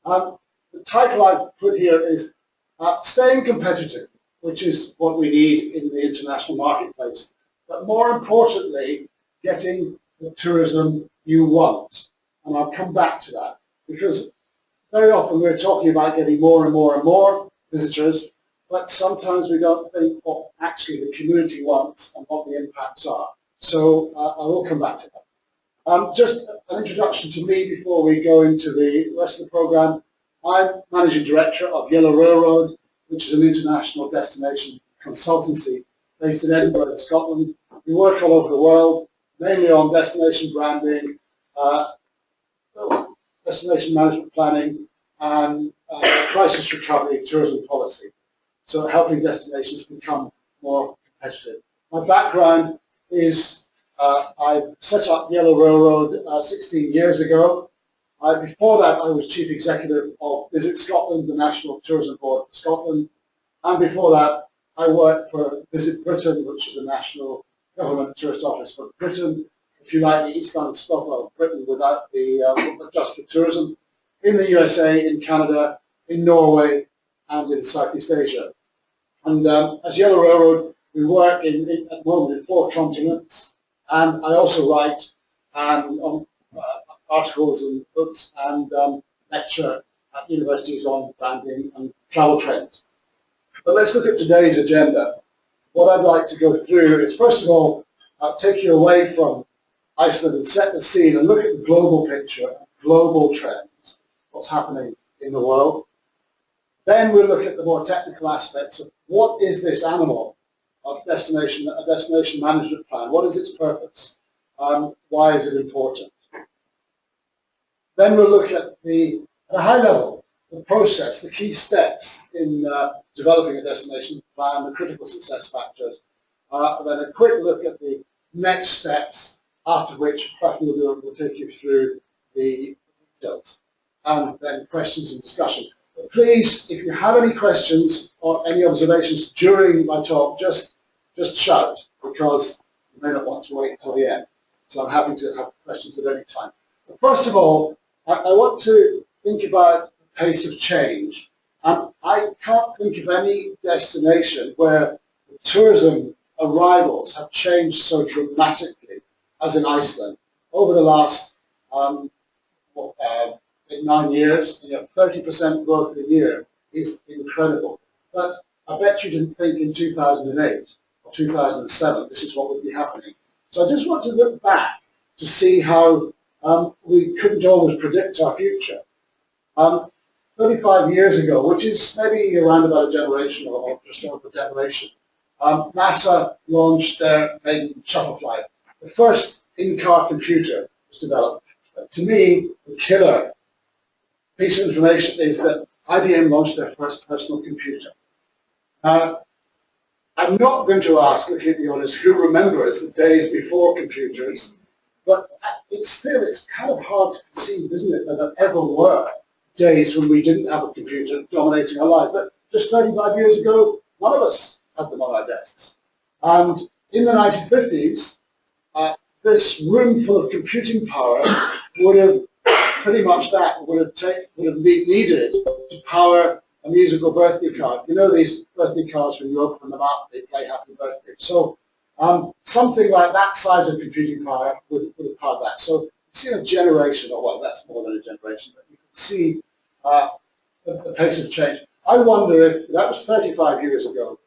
The title I've put here is Staying Competitive, which is what we need in the international marketplace. But more importantly, getting the tourism you want. And I'll come back to that, because very often we're talking about getting more and more and more visitors, but sometimes we don't think what actually the community wants and what the impacts are. So I will come back to that. Just an introduction to me before we go into the rest of the program. I'm Managing Director of Yellow Railroad, which is an international destination consultancy based in Edinburgh, Scotland. We work all over the world, mainly on destination branding, destination management planning, and crisis recovery tourism policy. So helping destinations become more competitive. My background is I set up Yellow Railroad 16 years ago. Before that, I was Chief Executive of Visit Scotland, the National Tourism Board for Scotland. And before that, I worked for Visit Britain, which is the national government tourist office for Britain. If you like, the East London Stockwell of Britain without the just for tourism, in the USA, in Canada, in Norway, and in Southeast Asia. And as Yellow Railroad, we work at the moment in 4 continents, and I also write on articles and books and lecture at universities on branding and travel trends. But let's look at today's agenda. What I'd like to go through is, first of all, take you away from Iceland and set the scene and look at the global picture, global trends, what's happening in the world. Then we'll look at the more technical aspects of what is this animal of a destination management plan? What is its purpose? Why is it important? Then we'll look at a high level, the process, the key steps in developing a destination plan, the critical success factors. Then a quick look at the next steps, after which Becky will take you through the details. And then questions and discussion. But please, if you have any questions or any observations during my talk, just shout, because you may not want to wait until the end. So I'm happy to have questions at any time. But first of all, I want to think about the pace of change. I can't think of any destination where the tourism arrivals have changed so dramatically as in Iceland. Over the last 9 years, 30% growth a year is incredible. But I bet you didn't think in 2008 or 2007 this is what would be happening. So I just want to look back to see how we couldn't always predict our future. 35 years ago, which is maybe around about a generation or just over a generation, NASA launched their maiden shuttle flight. The first in-car computer was developed. To me, the killer piece of information is that IBM launched their first personal computer. I'm not going to ask, looking at the audience, who remembers the days before computers, but it's kind of hard to conceive, isn't it, that there ever were days when we didn't have a computer dominating our lives. But just 35 years ago, none of us had them on our desks. And in the 1950s, this room full of computing power would have pretty much would have been needed to power a musical birthday card. You know these birthday cards, when you open them up, they play Happy Birthday. So something like that size of computing power would have powered that. So you see a generation, or well, that's more than a generation, but you can see the pace of change. I wonder if, that was 35 years ago,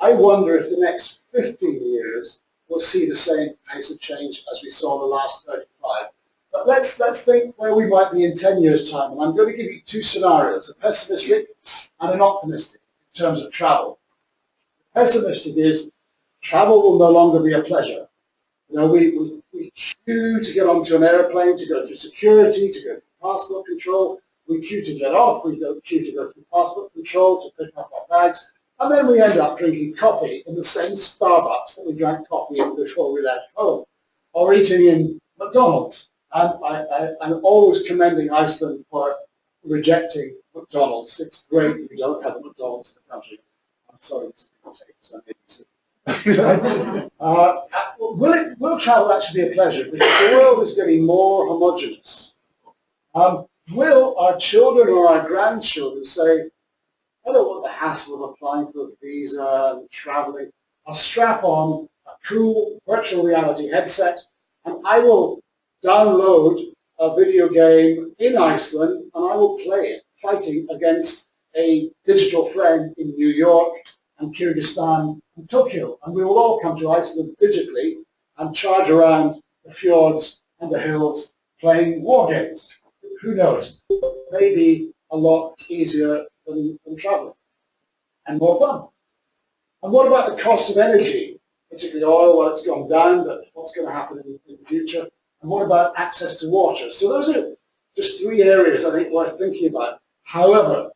I wonder if the next 15 years will see the same pace of change as we saw in the last 35. But let's think where we might be in 10 years' time. And I'm going to give you 2 scenarios, a pessimistic and an optimistic in terms of travel. The pessimistic is travel will no longer be a pleasure. We queue to get onto an airplane, to go through security, to go through passport control. We queue to get off. We queue to go through passport control, to pick up our bags. And then we end up drinking coffee in the same Starbucks that we drank coffee in before we left home, or eating in McDonald's. I'm always commending Iceland for rejecting McDonald's. It's great we don't have a McDonald's in the country. I'm sorry to will travel actually be a pleasure? Because the world is getting more homogenous. will our children or our grandchildren say, I don't want the hassle of applying for a visa and traveling. I'll strap on a cool virtual reality headset and I will download a video game in Iceland and I will play it, fighting against a digital friend in New York and Kyrgyzstan and Tokyo. And we will all come to Iceland digitally and charge around the fjords and the hills playing war games. Who knows? Maybe a lot easier than traveling and more fun. And what about the cost of energy, particularly oil? Well, it's gone down, but what's going to happen in the future? And what about access to water? So those are just three areas I think worth thinking about. However,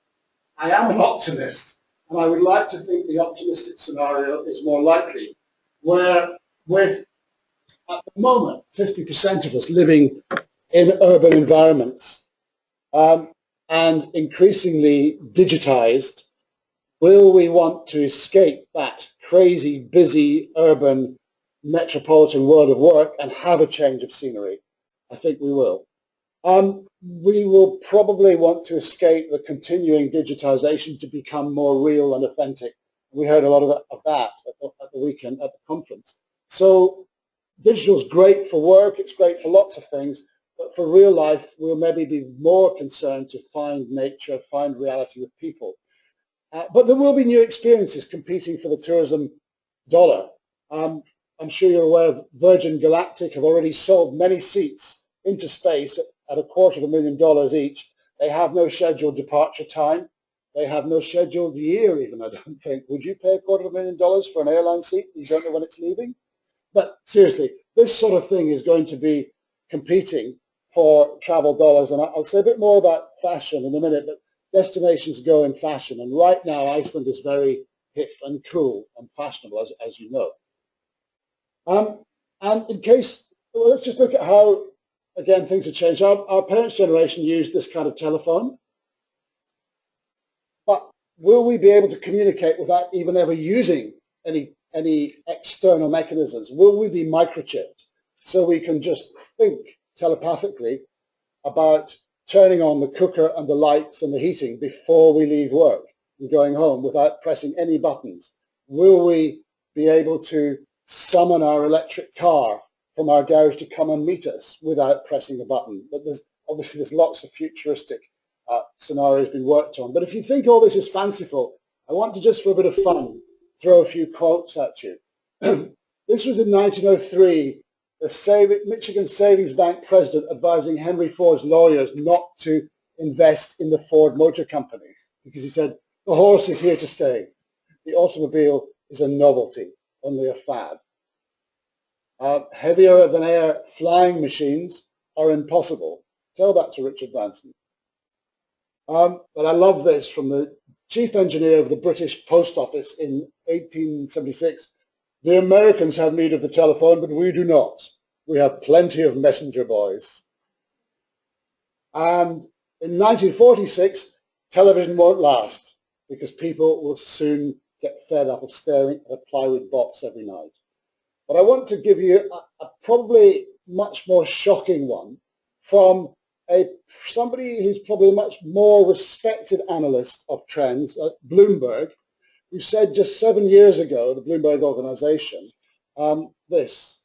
I am an optimist, and I would like to think the optimistic scenario is more likely, where with, at the moment, 50% of us living in urban environments and increasingly digitized, will we want to escape that crazy, busy, urban, metropolitan world of work and have a change of scenery? I think we will. We will probably want to escape the continuing digitization to become more real and authentic. We heard a lot of that at the weekend at the conference. So digital is great for work, it's great for lots of things, but for real life, we'll maybe be more concerned to find nature, find reality with people. But there will be new experiences competing for the tourism dollar. I'm sure you're aware of Virgin Galactic have already sold many seats into space at $250,000 each. They have no scheduled departure time. They have no scheduled year even, I don't think. Would you pay $250,000 for an airline seat? You don't know when it's leaving? But seriously, this sort of thing is going to be competing for travel dollars. And I'll say a bit more about fashion in a minute, but destinations go in fashion. And right now, Iceland is very hip and cool and fashionable, as you know. And in case, well, let's just look at how, again, things have changed. Our parents' generation used this kind of telephone. But will we be able to communicate without even ever using any external mechanisms? Will we be microchipped so we can just think telepathically about turning on the cooker and the lights and the heating before we leave work and going home without pressing any buttons? Will we be able to summon our electric car from our garage to come and meet us without pressing a button? But obviously there's lots of futuristic scenarios being worked on. But if you think all this is fanciful, I want to just, for a bit of fun, throw a few quotes at you. This was in 1903, the Michigan Savings Bank president advising Henry Ford's lawyers not to invest in the Ford Motor Company because he said, the horse is here to stay. The automobile is a novelty, only a fad. Heavier than air flying machines are impossible. Tell that to Richard Branson. But I love this from the chief engineer of the British Post Office in 1876. The Americans have need of the telephone, but we do not. We have plenty of messenger boys. And in 1946, television won't last because people will soon get fed up of staring at a plywood box every night. But I want to give you a probably much more shocking one from somebody who's probably a much more respected analyst of trends, Bloomberg, who said just 7 years ago, the Bloomberg organization, this: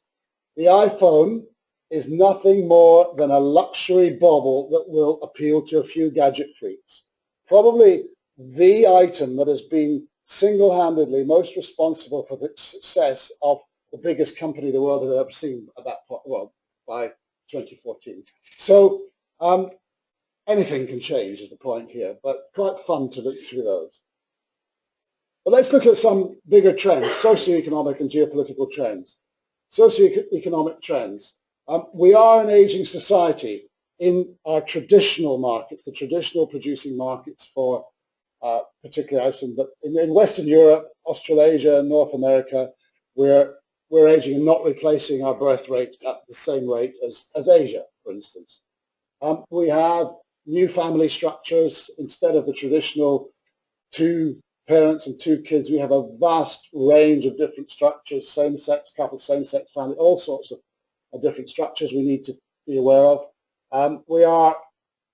the iPhone is nothing more than a luxury bauble that will appeal to a few gadget freaks. Probably the item that has been single-handedly most responsible for the success of the biggest company the world has ever seen at that point, well, by 2014. So anything can change is the point here, but quite fun to look through those. But let's look at some bigger trends, socioeconomic and geopolitical trends. Socioeconomic trends. We are an aging society in our traditional markets, the traditional producing markets for particularly Iceland, but in Western Europe, Australasia, North America, we're aging and not replacing our birth rate at the same rate as Asia, for instance. We have new family structures. Instead of the traditional 2 parents and 2 kids, we have a vast range of different structures, same-sex couples, same-sex family, all sorts of different structures we need to be aware of. We are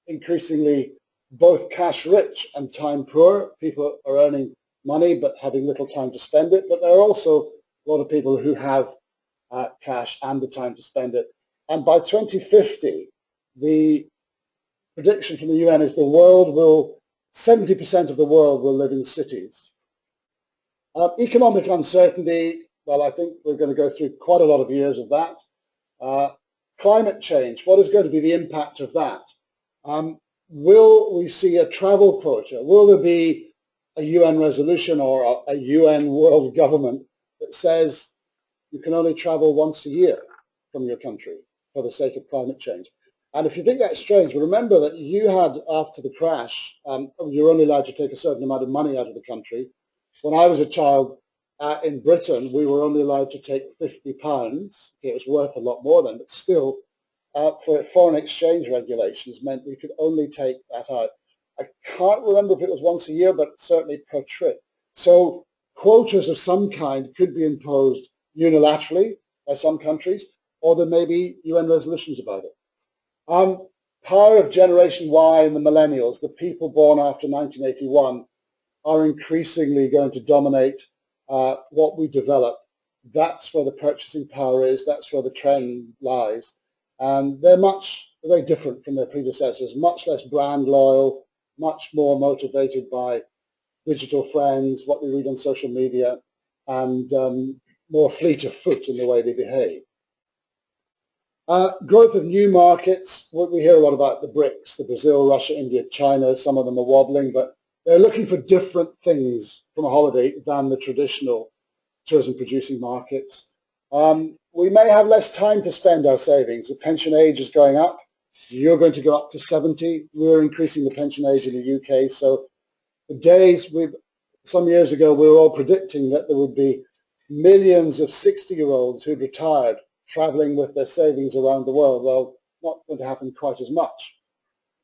increasingly both cash rich and time poor. People are earning money but having little time to spend it. But there are also a lot of people who have cash and the time to spend it. And by 2050, the prediction from the UN is 70% of the world will live in cities. Economic uncertainty, well, I think we're going to go through quite a lot of years of that. Climate change, what is going to be the impact of that? Will we see a travel quota? Will there be a UN resolution or a UN world government that says you can only travel once a year from your country for the sake of climate change? And if you think that's strange, well, remember that you had, after the crash, you're only allowed to take a certain amount of money out of the country. When I was a child in Britain, we were only allowed to take £50. It was worth a lot more then, but still, for foreign exchange regulations meant we could only take that out. I can't remember if it was once a year, but certainly per trip. So quotas of some kind could be imposed unilaterally by some countries, or there may be UN resolutions about it. Power of Generation Y and the millennials, the people born after 1981, are increasingly going to dominate what we develop. That's where the purchasing power is. That's where the trend lies. And they're very different from their predecessors, much less brand loyal, much more motivated by digital friends, what they read on social media, and more fleet of foot in the way they behave. Growth of new markets. We hear a lot about the BRICS, the Brazil, Russia, India, China. Some of them are wobbling, but they're looking for different things from a holiday than the traditional tourism-producing markets. We may have less time to spend our savings. The pension age is going up. You're going to go up to 70. We're increasing the pension age in the UK. So the days, some years ago, we were all predicting that there would be millions of 60-year-olds who'd retired traveling with their savings around the world. Well, not going to happen quite as much.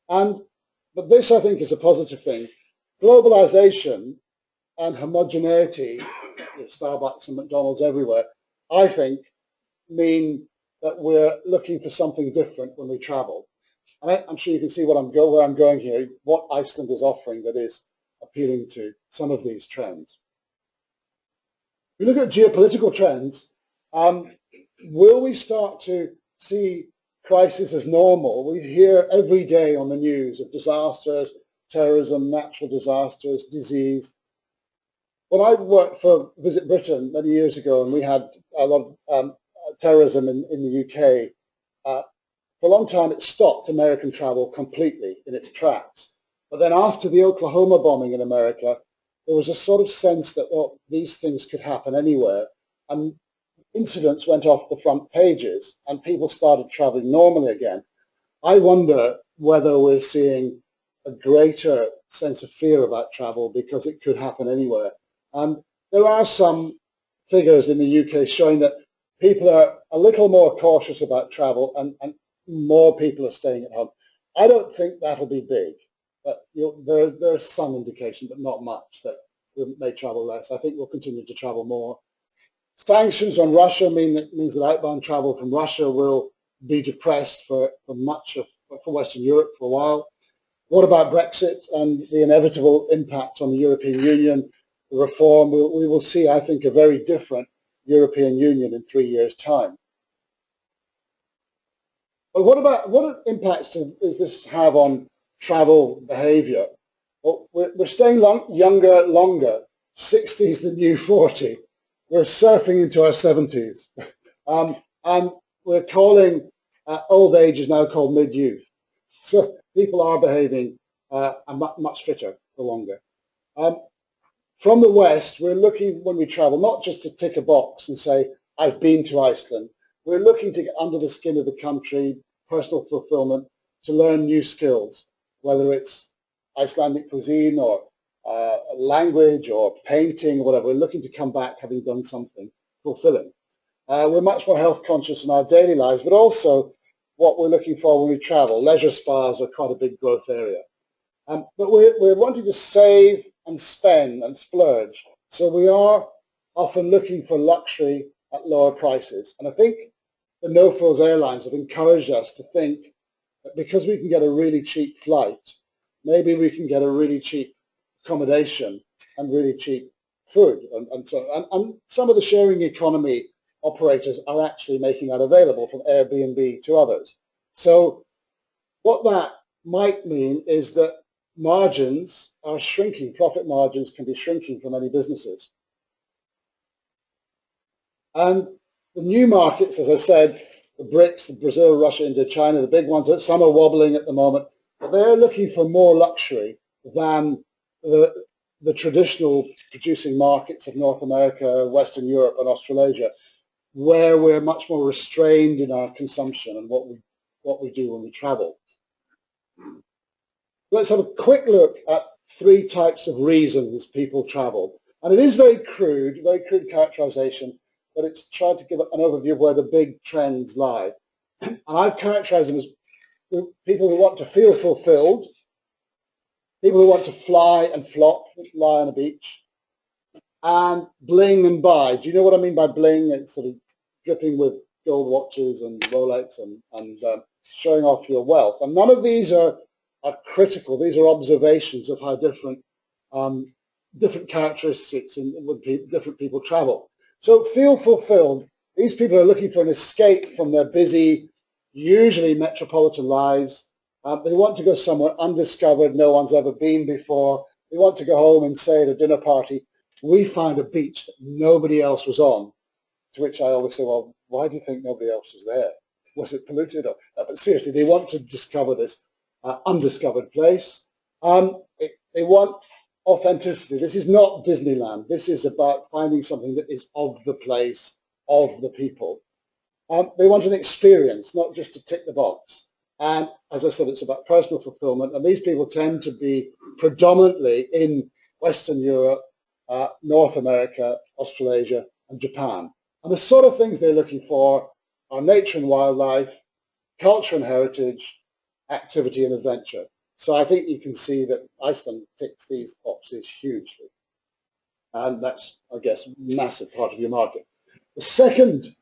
But this, I think, is a positive thing. Globalization and homogeneity, Starbucks and McDonald's everywhere, I think mean that we're looking for something different when we travel. And I'm sure you can see where I'm going here, what Iceland is offering that is appealing to some of these trends. If we look at geopolitical trends, will we start to see crisis as normal? We hear every day on the news of disasters, terrorism, natural disasters, disease. When I worked for Visit Britain many years ago, and we had a lot of terrorism in the UK, for a long time it stopped American travel completely in its tracks. But then after the Oklahoma bombing in America, there was a sort of sense that, well, these things could happen anywhere. And incidents went off the front pages and people started traveling normally again. I wonder whether we're seeing a greater sense of fear about travel because it could happen anywhere. There are some figures in the UK showing that people are a little more cautious about travel and more people are staying at home. I don't think that'll be big, but there's some indication, but not much, that we may travel less. I think we'll continue to travel more. Sanctions on Russia means that outbound travel from Russia will be depressed for Western Europe for a while. What about Brexit and the inevitable impact on the European Union, the reform? We will see, I think, a very different European Union in 3 years' time. But what impacts does this have on travel behaviour? Well, we're staying younger longer. 60 is the new 40. We're surfing into our 70s. And we're calling old age is now called mid-youth. So people are behaving much fitter for longer. From the West, we're looking, when we travel, not just to tick a box and say, I've been to Iceland. We're looking to get under the skin of the country, personal fulfillment, to learn new skills, whether it's Icelandic cuisine or language or painting or whatever. We're looking to come back having done something fulfilling. We're much more health conscious in our daily lives, but also what we're looking for when we travel. Leisure spas are quite a big growth area. But we're wanting to save and spend and splurge. So we are often looking for luxury at lower prices. And I think the no-frills airlines have encouraged us to think that because we can get a really cheap flight, maybe we can get a really cheap accommodation and really cheap food. And some of the sharing economy operators are actually making that available from Airbnb to others. So what that might mean is that margins are shrinking, profit margins can be shrinking for many businesses. And the new markets, as I said, the BRICS, Brazil, Russia, India, China, the big ones, some are wobbling at the moment, but they're looking for more luxury than the traditional producing markets of North America, Western Europe, and Australasia, where we're much more restrained in our consumption and what we do when we travel. Let's have a quick look at 3 types of reasons people travel. And it is very crude characterization, but it's tried to give an overview of where the big trends lie. And I've characterized them as people who want to feel fulfilled, people who want to fly and flop, lie on a beach, and bling and buy. Do you know what I mean by bling? It's sort of dripping with gold watches and Rolex and showing off your wealth. And none of these are critical. These are observations of how different characteristics different people travel. So feel fulfilled. These people are looking for an escape from their busy, usually metropolitan lives. They want to go somewhere undiscovered, no one's ever been before. They want to go home and say at a dinner party, we found a beach that nobody else was on. To which I always say, well, why do you think nobody else was there? Was it polluted? But seriously, they want to discover this undiscovered place. They want authenticity. This is not Disneyland. This is about finding something that is of the place, of the people. They want an experience, not just to tick the box. And as I said, it's about personal fulfillment. And these people tend to be predominantly in Western Europe, North America, Australasia, and Japan. And the sort of things they're looking for are nature and wildlife, culture and heritage, activity and adventure. So I think you can see that Iceland ticks these boxes hugely. And that's, I guess, a massive part of your market. The second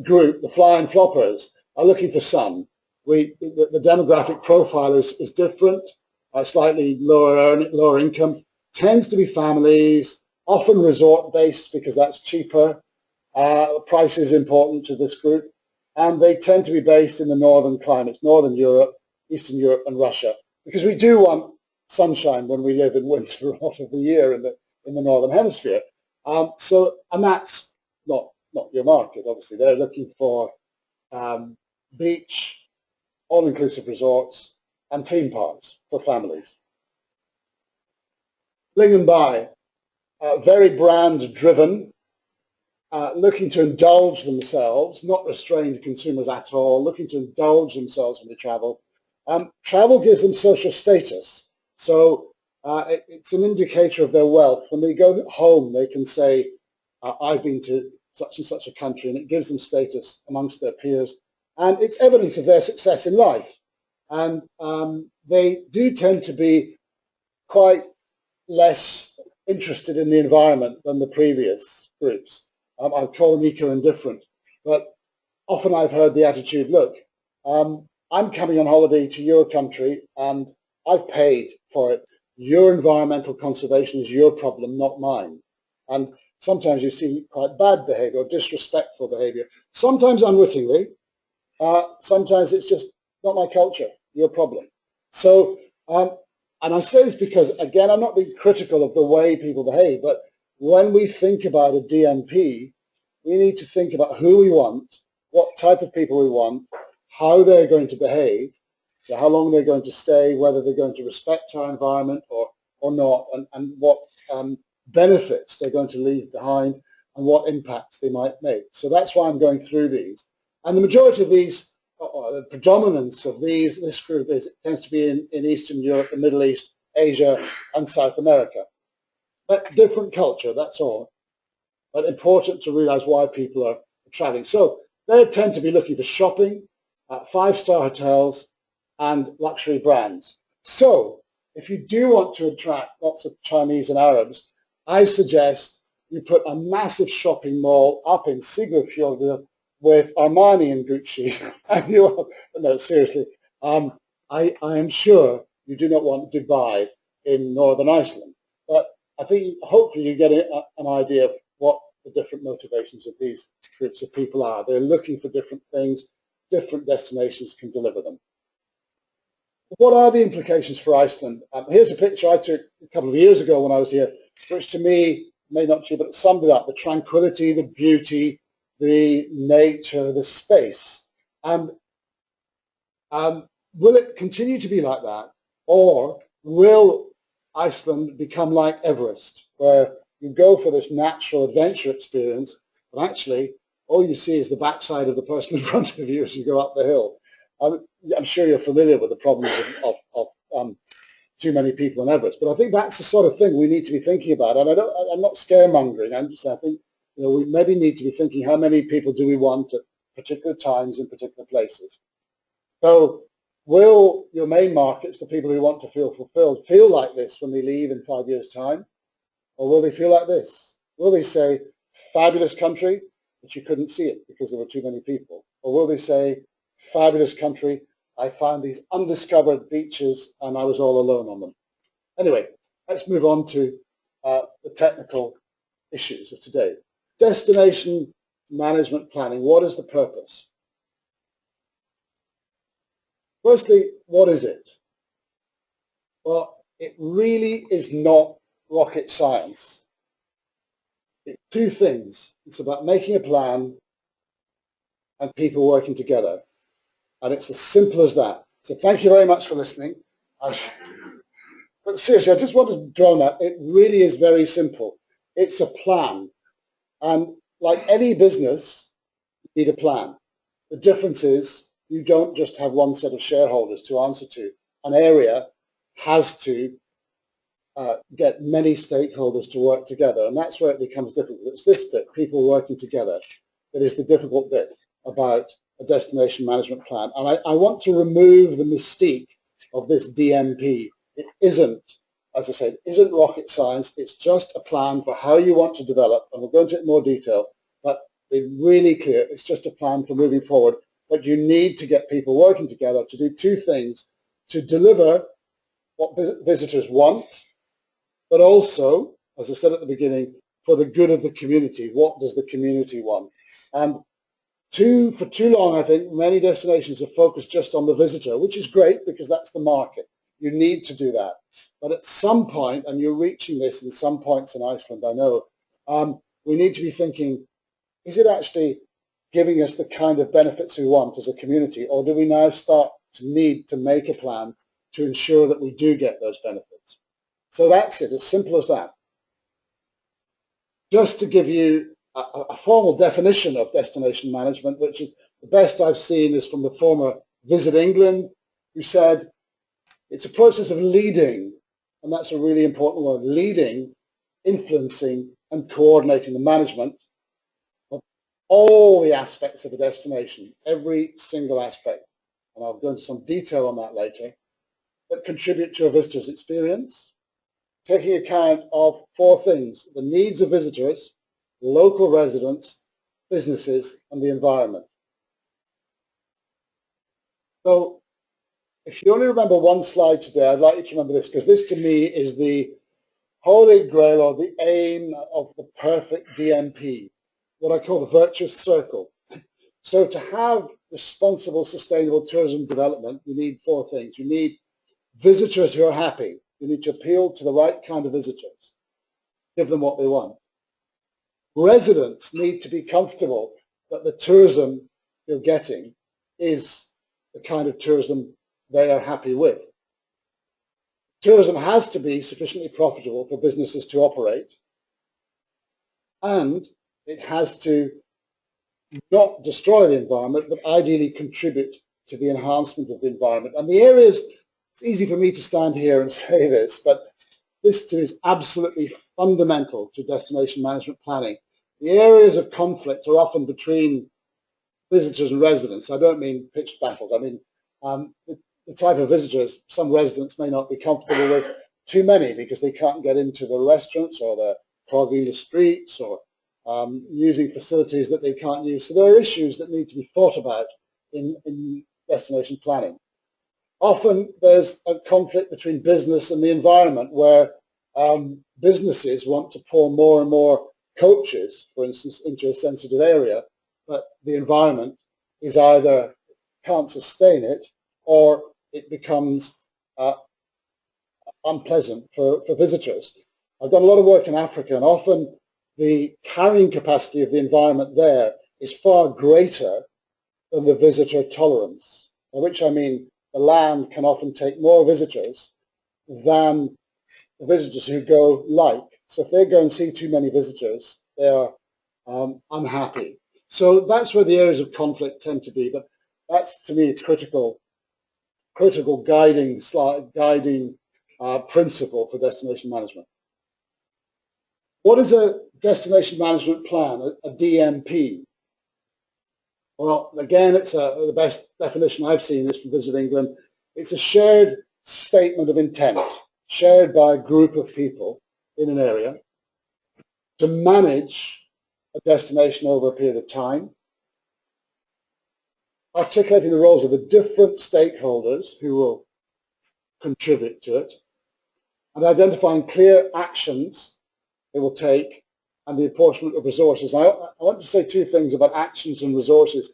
group, the fly and floppers, are looking for sun. The demographic profile is different, slightly lower income, tends to be families, often resort-based because that's cheaper. Price is important to this group, and they tend to be based in the northern climates, Northern Europe, Eastern Europe, and Russia, because we do want sunshine when we live in winter a lot of the year in the northern hemisphere. And that's not your market, obviously. They're looking for beach, all-inclusive resorts, and theme parks for families. Bling and buy, very brand-driven, looking to indulge themselves, not restrained consumers at all, looking to indulge themselves when they travel. Travel gives them social status, so it's an indicator of their wealth. When they go home, they can say, I've been to such and such a country, and it gives them status amongst their peers. And it's evidence of their success in life. And they do tend to be quite less interested in the environment than the previous groups. I call them eco-indifferent. But often I've heard the attitude, look, I'm coming on holiday to your country and I've paid for it. Your environmental conservation is your problem, not mine. And sometimes you see quite bad behavior or disrespectful behavior, sometimes unwittingly. Sometimes it's just not my culture, your problem. So, and I say this because, again, I'm not being critical of the way people behave, but when we think about a DMP, we need to think about who we want, what type of people we want, how they're going to behave, so how long they're going to stay, whether they're going to respect our environment or not, and what benefits they're going to leave behind and what impacts they might make. So that's why I'm going through these. And the majority of these, the predominance of this group tends to be in Eastern Europe, the Middle East, Asia, and South America. But different culture, that's all. But important to realize why people are traveling. So they tend to be looking for shopping, 5-star hotels, and luxury brands. So if you do want to attract lots of Chinese and Arabs, I suggest you put a massive shopping mall up in Siglufjordur with Armani and Gucci, and no, seriously, I am sure you do not want Dubai in Northern Iceland, but I think hopefully you get an idea of what the different motivations of these groups of people are. They're looking for different things, different destinations can deliver them. What are the implications for Iceland? Here's a picture I took a couple of years ago when I was here, which to me, may not to you, but it summed it up: the tranquility, the beauty, the nature, the space. And will it continue to be like that? Or will Iceland become like Everest, where you go for this natural adventure experience, but actually all you see is the backside of the person in front of you as you go up the hill? I'm sure you're familiar with the problems of too many people on Everest, but I think that's the sort of thing we need to be thinking about. And I'm not scaremongering. I think we maybe need to be thinking, how many people do we want at particular times in particular places? So will your main markets, the people who want to feel fulfilled, feel like this when they leave in 5 years' time? Or will they feel like this? Will they say, fabulous country, but you couldn't see it because there were too many people? Or will they say, fabulous country, I found these undiscovered beaches and I was all alone on them? Anyway, let's move on to the technical issues of today. Destination management planning, what is the purpose? Firstly, what is it? Well, it really is not rocket science. It's two things. It's about making a plan and people working together. And it's as simple as that. So thank you very much for listening. But seriously, I just want to draw on that. It really is very simple. It's a plan. And like any business, you need a plan. The difference is you don't just have one set of shareholders to answer to. An area has to get many stakeholders to work together, and that's where it becomes difficult. It's this bit, people working together, that is the difficult bit about a destination management plan. And I want to remove the mystique of this DMP. It isn't, as I said, it isn't rocket science. It's just a plan for how you want to develop, and we'll go into it in more detail, but be really clear, it's just a plan for moving forward. But you need to get people working together to do two things: to deliver what visitors want, but also, as I said at the beginning, for the good of the community. What does the community want? And for too long, I think many destinations have focused just on the visitor, which is great because that's the market. You need to do that. But at some point, and you're reaching this in some points in Iceland, I know, we need to be thinking, is it actually giving us the kind of benefits we want as a community, or do we now start to need to make a plan to ensure that we do get those benefits? So that's it, as simple as that. Just to give you a formal definition of destination management, which is the best I've seen, is from the former Visit England, who said it's a process of leading, and that's a really important word, leading, influencing, and coordinating the management of all the aspects of a destination, every single aspect, and I'll go into some detail on that later, that contribute to a visitor's experience, taking account of four things: the needs of visitors, local residents, businesses, and the environment. So if you only remember one slide today, I'd like you to remember this, because this to me is the holy grail, or the aim of the perfect DMP, what I call the virtuous circle. So to have responsible, sustainable tourism development, you need four things. You need visitors who are happy. You need to appeal to the right kind of visitors, give them what they want. Residents need to be comfortable that the tourism you're getting is the kind of tourism they are happy with. Tourism has to be sufficiently profitable for businesses to operate, and it has to not destroy the environment, but ideally contribute to the enhancement of the environment. And the areas, it's easy for me to stand here and say this, but this too is absolutely fundamental to destination management planning. The areas of conflict are often between visitors and residents. I don't mean pitched battles. I mean the type of visitors some residents may not be comfortable with too many because they can't get into the restaurants, or they're clogging the streets, or using facilities that they can't use. So there are issues that need to be thought about in destination planning. Often there's a conflict between business and the environment where businesses want to pour more and more coaches, for instance, into a sensitive area, but the environment is either can't sustain it or it becomes unpleasant for visitors. I've done a lot of work in Africa, and often the carrying capacity of the environment there is far greater than the visitor tolerance, by which I mean the land can often take more visitors than the visitors who go like. So if they go and see too many visitors, they are unhappy. So that's where the areas of conflict tend to be, but that's to me a critical guiding principle for destination management. What is a destination management plan, a DMP? Well, again, it's the best definition I've seen is from Visit England. It's a shared statement of intent, shared by a group of people in an area to manage a destination over a period of time, articulating the roles of the different stakeholders who will contribute to it, and identifying clear actions it will take and the apportionment of resources. I want to say two things about actions and resources.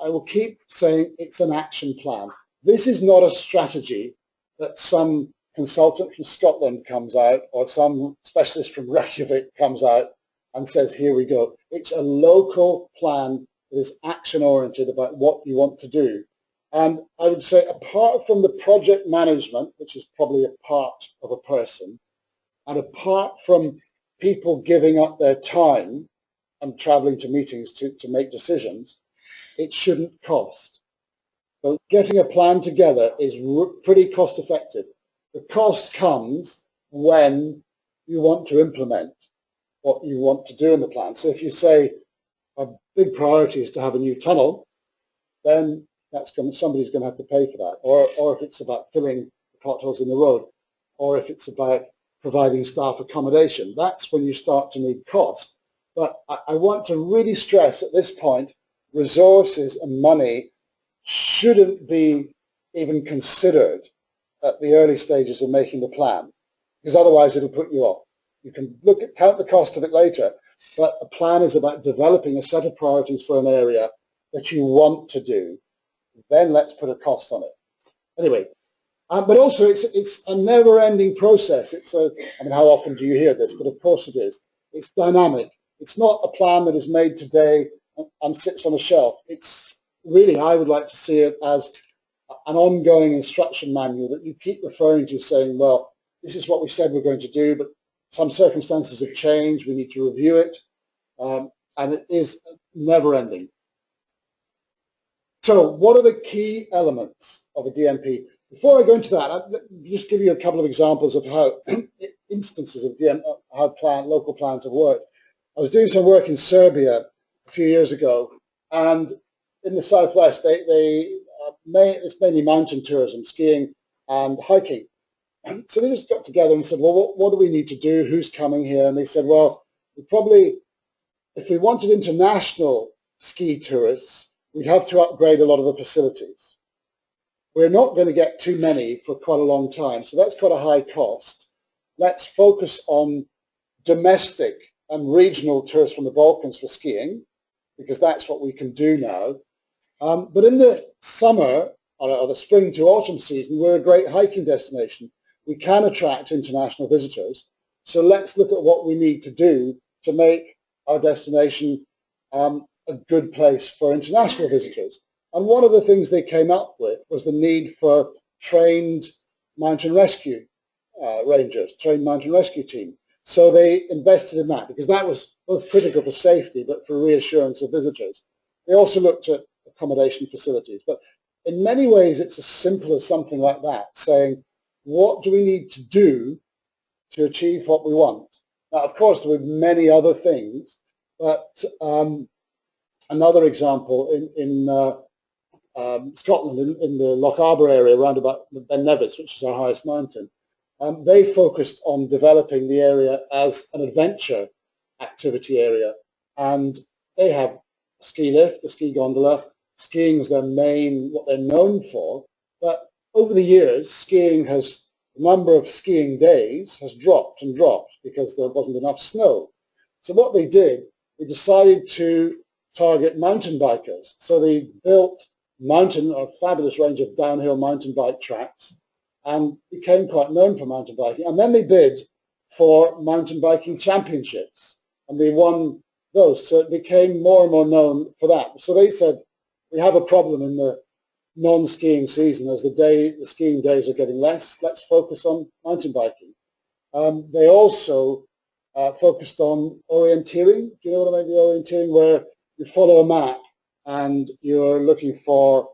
I will keep saying it's an action plan. This is not a strategy that some consultant from Scotland comes out or some specialist from Reykjavik comes out and says, here we go. It's a local plan that is action-oriented about what you want to do. And I would say apart from the project management, which is probably a part of a person, and apart from people giving up their time and traveling to meetings to make decisions, it shouldn't cost. So getting a plan together is pretty cost effective. The cost comes when you want to implement what you want to do in the plan. So if you say a big priority is to have a new tunnel, then somebody's going to have to pay for that. Or if it's about filling the potholes in the road, or if it's about providing staff accommodation, that's when you start to need cost. But I want to really stress at this point, resources and money shouldn't be even considered at the early stages of making the plan, because otherwise it'll put you off. You can count the cost of it later, but a plan is about developing a set of priorities for an area that you want to do. Then let's put a cost on it. Anyway, but also it's a never-ending process. I mean, how often do you hear this? But of course it is. It's dynamic. It's not a plan that is made today and sits on a shelf. It's really, I would like to see it as an ongoing instruction manual that you keep referring to, saying, well, this is what we said we're going to do, but some circumstances have changed. We need to review it. And it is never-ending. So what are the key elements of a DMP? Before I go into that, I'll just give you a couple of examples of how instances of how local plans have worked. I was doing some work in Serbia a few years ago, and in the southwest, it's mainly mountain tourism, skiing and hiking. So they just got together and said, well, what do we need to do? Who's coming here? And they said, well, if we wanted international ski tourists, we'd have to upgrade a lot of the facilities. We're not going to get too many for quite a long time, so that's quite a high cost. Let's focus on domestic and regional tourists from the Balkans for skiing, because that's what we can do now. But in the summer, or the spring to autumn season, we're a great hiking destination. We can attract international visitors, so let's look at what we need to do to make our destination a good place for international visitors. And one of the things they came up with was the need for trained mountain rescue rangers, trained mountain rescue team. So they invested in that because that was both critical for safety but for reassurance of visitors. They also looked at accommodation facilities. But in many ways it's as simple as something like that, saying what do we need to do to achieve what we want? Now, of course, there were many other things, but another example in Scotland, in the Loch Arbor area around about Ben Nevis, which is our highest mountain, they focused on developing the area as an adventure activity area. And they have a ski lift, a ski gondola. Skiing is what they're known for. But over the years, the number of skiing days has dropped and dropped because there wasn't enough snow. So what they did, they decided to target mountain bikers. So they built a fabulous range of downhill mountain bike tracks and became quite known for mountain biking. And then they bid for mountain biking championships and they won those. So it became more and more known for that. So they said, we have a problem in the non-skiing season as the skiing days are getting less. Let's focus on mountain biking. They also focused on orienteering. Do you know what I mean? The orienteering, where you follow a map and you're looking for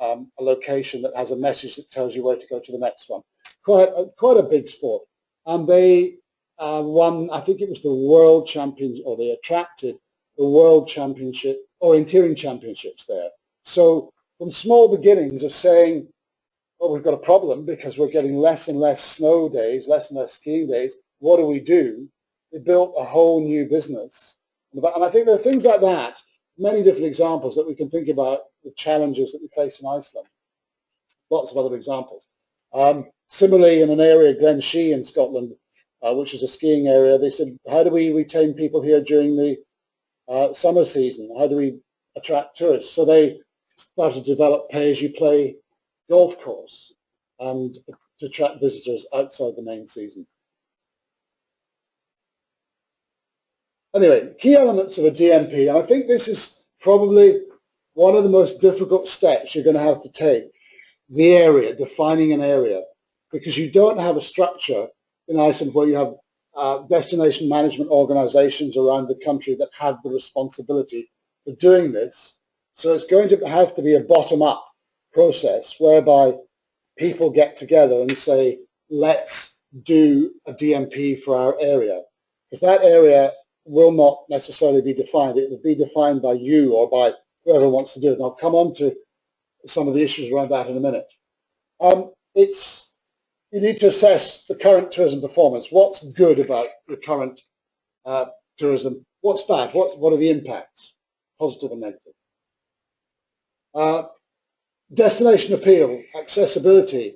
a location that has a message that tells you where to go to the next one. Quite a big sport. And they won, I think it was the World Champions, or they attracted the World Championship, orienteering championships there. So from small beginnings of saying, oh, we've got a problem because we're getting less and less snow days, less and less skiing days, what do? They built a whole new business. And I think there are things like that, many different examples that we can think about the challenges that we face in Iceland. Lots of other examples. Similarly, in an area, Glen Shee in Scotland, which is a skiing area, they said, how do we retain people here during the summer season? How do we attract tourists? So they started to develop pay-as-you-play golf course and to attract visitors outside the main season. Anyway, key elements of a DMP, and I think this is probably one of the most difficult steps you're going to have to take, the area, defining an area, because you don't have a structure in Iceland where you have destination management organizations around the country that have the responsibility for doing this. So it's going to have to be a bottom-up process whereby people get together and say, let's do a DMP for our area. Because that area will not necessarily be defined. It will be defined by you or by whoever wants to do it. And I'll come on to some of the issues around that in a minute. You need to assess the current tourism performance. What's good about the current tourism? What's bad? What are the impacts, positive and negative? Destination appeal, accessibility,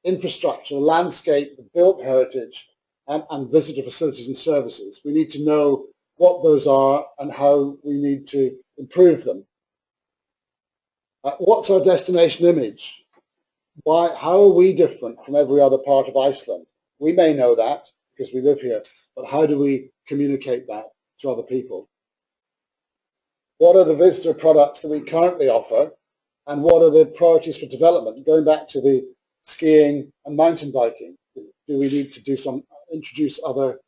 infrastructure, landscape, built heritage, and visitor facilities and services. We need to know what those are and how we need to improve them. What's our destination image? How are we different from every other part of Iceland? We may know that because we live here, but how do we communicate that to other people? What are the visitor products that we currently offer, and what are the priorities for development? Going back to the skiing and mountain biking, do we need to introduce other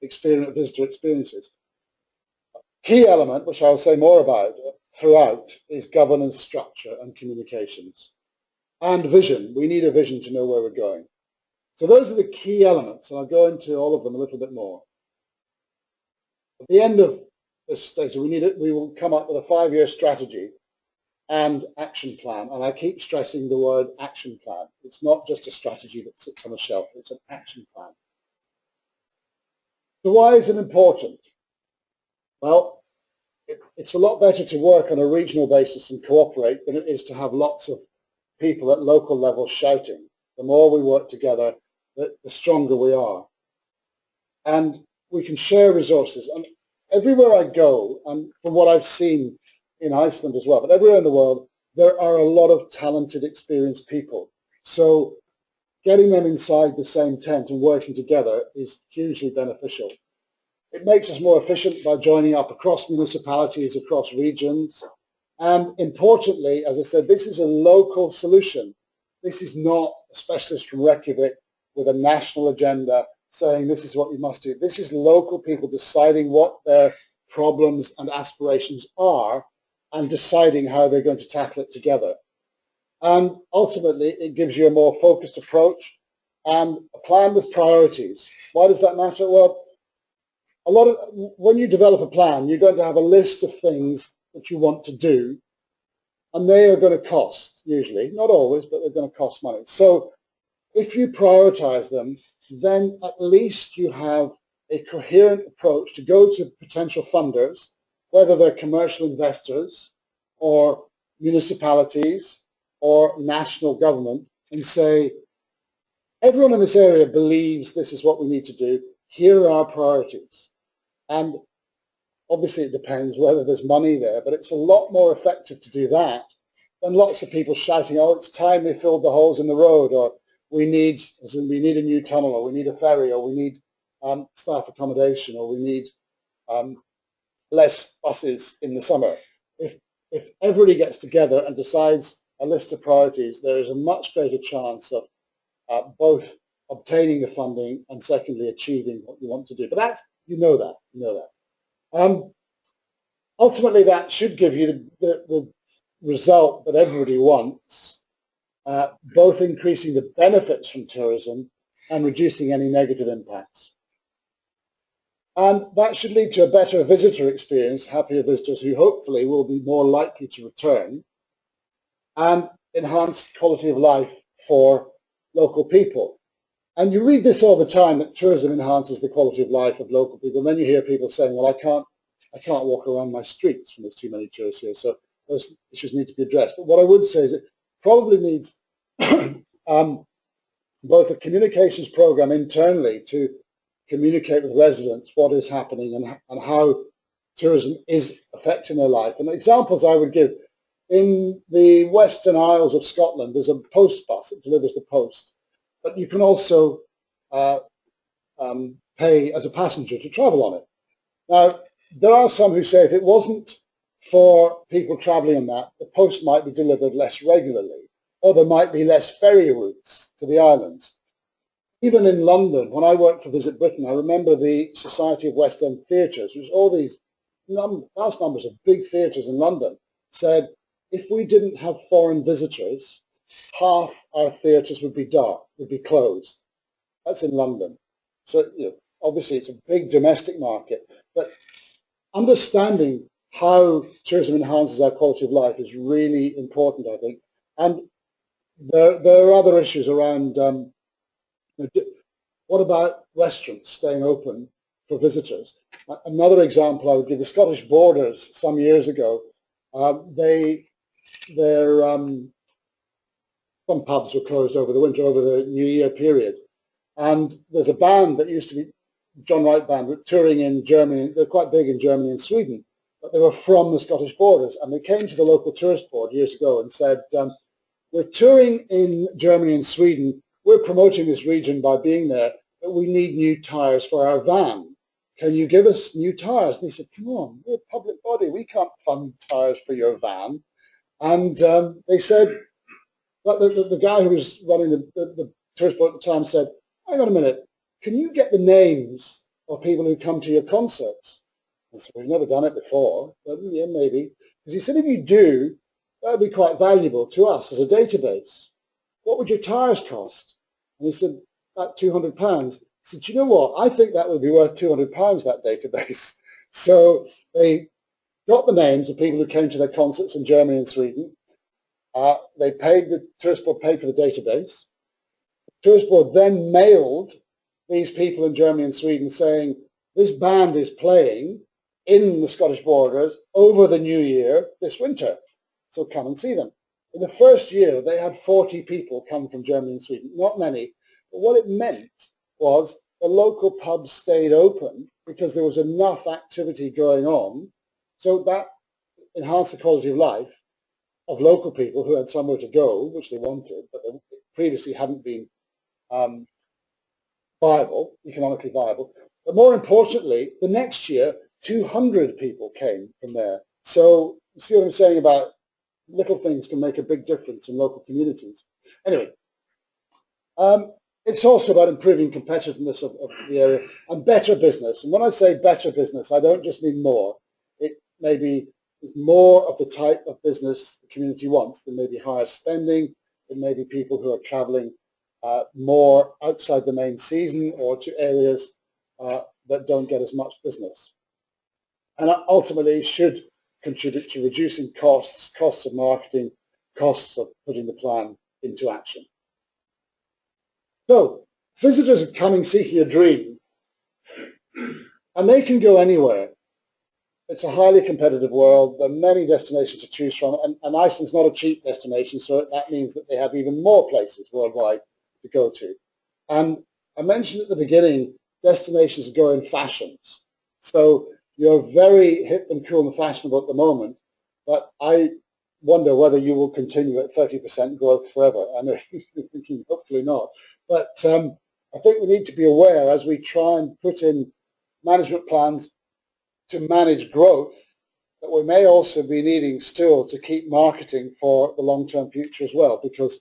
visitor experiences? Key element, which I'll say more about throughout, is governance structure and communications. And vision. We need a vision to know where we're going. So those are the key elements, and I'll go into all of them a little bit more. At the end of this stage, we will come up with a 5-year strategy and action plan. And I keep stressing the word action plan. It's not just a strategy that sits on a shelf. It's an action plan. So why is it important? Well, it's a lot better to work on a regional basis and cooperate than it is to have lots of people at local level shouting. The more we work together, the stronger we are. And we can share resources. And everywhere I go, and from what I've seen in Iceland as well, but everywhere in the world, there are a lot of talented, experienced people. So getting them inside the same tent and working together is hugely beneficial. It makes us more efficient by joining up across municipalities, across regions. And importantly, as I said, this is a local solution. This is not a specialist from Reykjavik with a national agenda saying this is what you must do. This is local people deciding what their problems and aspirations are and deciding how they're going to tackle it together. And ultimately, it gives you a more focused approach and a plan with priorities. Why does that matter? Well, when you develop a plan, you're going to have a list of things that you want to do, and they are going to cost, usually, not always, but they're going to cost money. So if you prioritize them, then at least you have a coherent approach to go to potential funders, whether they're commercial investors or municipalities or national government, and say, everyone in this area believes this is what we need to do. Here are our priorities. And obviously it depends whether there's money there, but it's a lot more effective to do that than lots of people shouting, oh, it's time they filled the holes in the road, or we need a new tunnel, or we need a ferry, or we need staff accommodation, or we need less buses in the summer. If everybody gets together and decides a list of priorities, there is a much greater chance of both obtaining the funding and secondly achieving what you want to do. But that's, you know that. Ultimately, that should give you the result that everybody wants, both increasing the benefits from tourism and reducing any negative impacts. And that should lead to a better visitor experience, happier visitors who hopefully will be more likely to return, and enhanced quality of life for local people. And you read this all the time, that tourism enhances the quality of life of local people. And then you hear people saying, well, I can't walk around my streets when there's too many tourists here. So those issues need to be addressed. But what I would say is it probably needs both a communications program internally to communicate with residents what is happening and how tourism is affecting their life. And examples I would give, in the Western Isles of Scotland, there's a post bus that delivers the post, but you can also pay as a passenger to travel on it. Now, there are some who say if it wasn't for people travelling on that, the post might be delivered less regularly, or there might be less ferry routes to the islands. Even in London, when I worked for Visit Britain, I remember the Society of West End Theatres, which all these vast numbers of big theatres in London, said if we didn't have foreign visitors, half our theatres would be dark, would be closed. That's in London. So obviously it's a big domestic market, but understanding how tourism enhances our quality of life is really important, I think. And there are other issues around what about restaurants staying open for visitors? Another example I would give, the Scottish Borders some years ago, some pubs were closed over the winter, over the New Year period. And there's a band that used to be, John Wright Band, touring in Germany. They're quite big in Germany and Sweden, but they were from the Scottish Borders. And they came to the local tourist board years ago and said, we're touring in Germany and Sweden. We're promoting this region by being there, but we need new tyres for our van. Can you give us new tyres? And they said, come on, we're a public body. We can't fund tyres for your van. And they said, but the guy who was running the tourist board at the time said, hang on a minute, can you get the names of people who come to your concerts? I said, we've never done it before, but yeah, maybe. Because he said, if you do, that would be quite valuable to us as a database. What would your tyres cost? And he said, about £200. He said, do you know what? I think that would be worth £200, that database. So they got the names of people who came to their concerts in Germany and Sweden. They paid, the tourist board paid for the database. The tourist board then mailed these people in Germany and Sweden saying, this band is playing in the Scottish Borders over the New Year this winter, so come and see them. In the first year, they had 40 people come from Germany and Sweden, not many, but what it meant was the local pubs stayed open because there was enough activity going on, so that enhanced the quality of life of local people who had somewhere to go, which they wanted, but they previously hadn't been economically viable. But more importantly, the next year, 200 people came from there. So you see what I'm saying about little things can make a big difference in local communities. Anyway, it's also about improving competitiveness of the area and better business. And when I say better business, I don't just mean more. It may be more of the type of business the community wants. There may be higher spending. There may be people who are traveling more outside the main season or to areas that don't get as much business. And that ultimately should contribute to reducing costs, costs of marketing, costs of putting the plan into action. So visitors are coming seeking a dream, and they can go anywhere. it's a highly competitive world. There are many destinations to choose from, and Iceland's not a cheap destination, so that means that they have even more places worldwide to go to. And I mentioned at the beginning, destinations go in fashions. So you're very hip and cool and fashionable at the moment, but I wonder whether you will continue at 30% growth forever. I know you're thinking hopefully not, but I think we need to be aware as we try and put in management plans to manage growth that we may also be needing still to keep marketing for the long-term future as well, because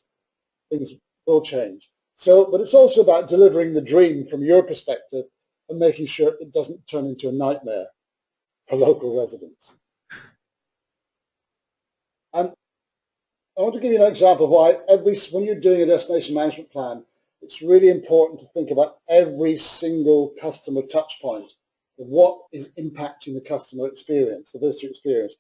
things will change. So, but it's also about delivering the dream from your perspective and making sure it doesn't turn into a nightmare for local residents. And I want to give you an example of why when you're doing a destination management plan, it's really important to think about every single customer touch point of what is impacting the customer experience, the visitor experience.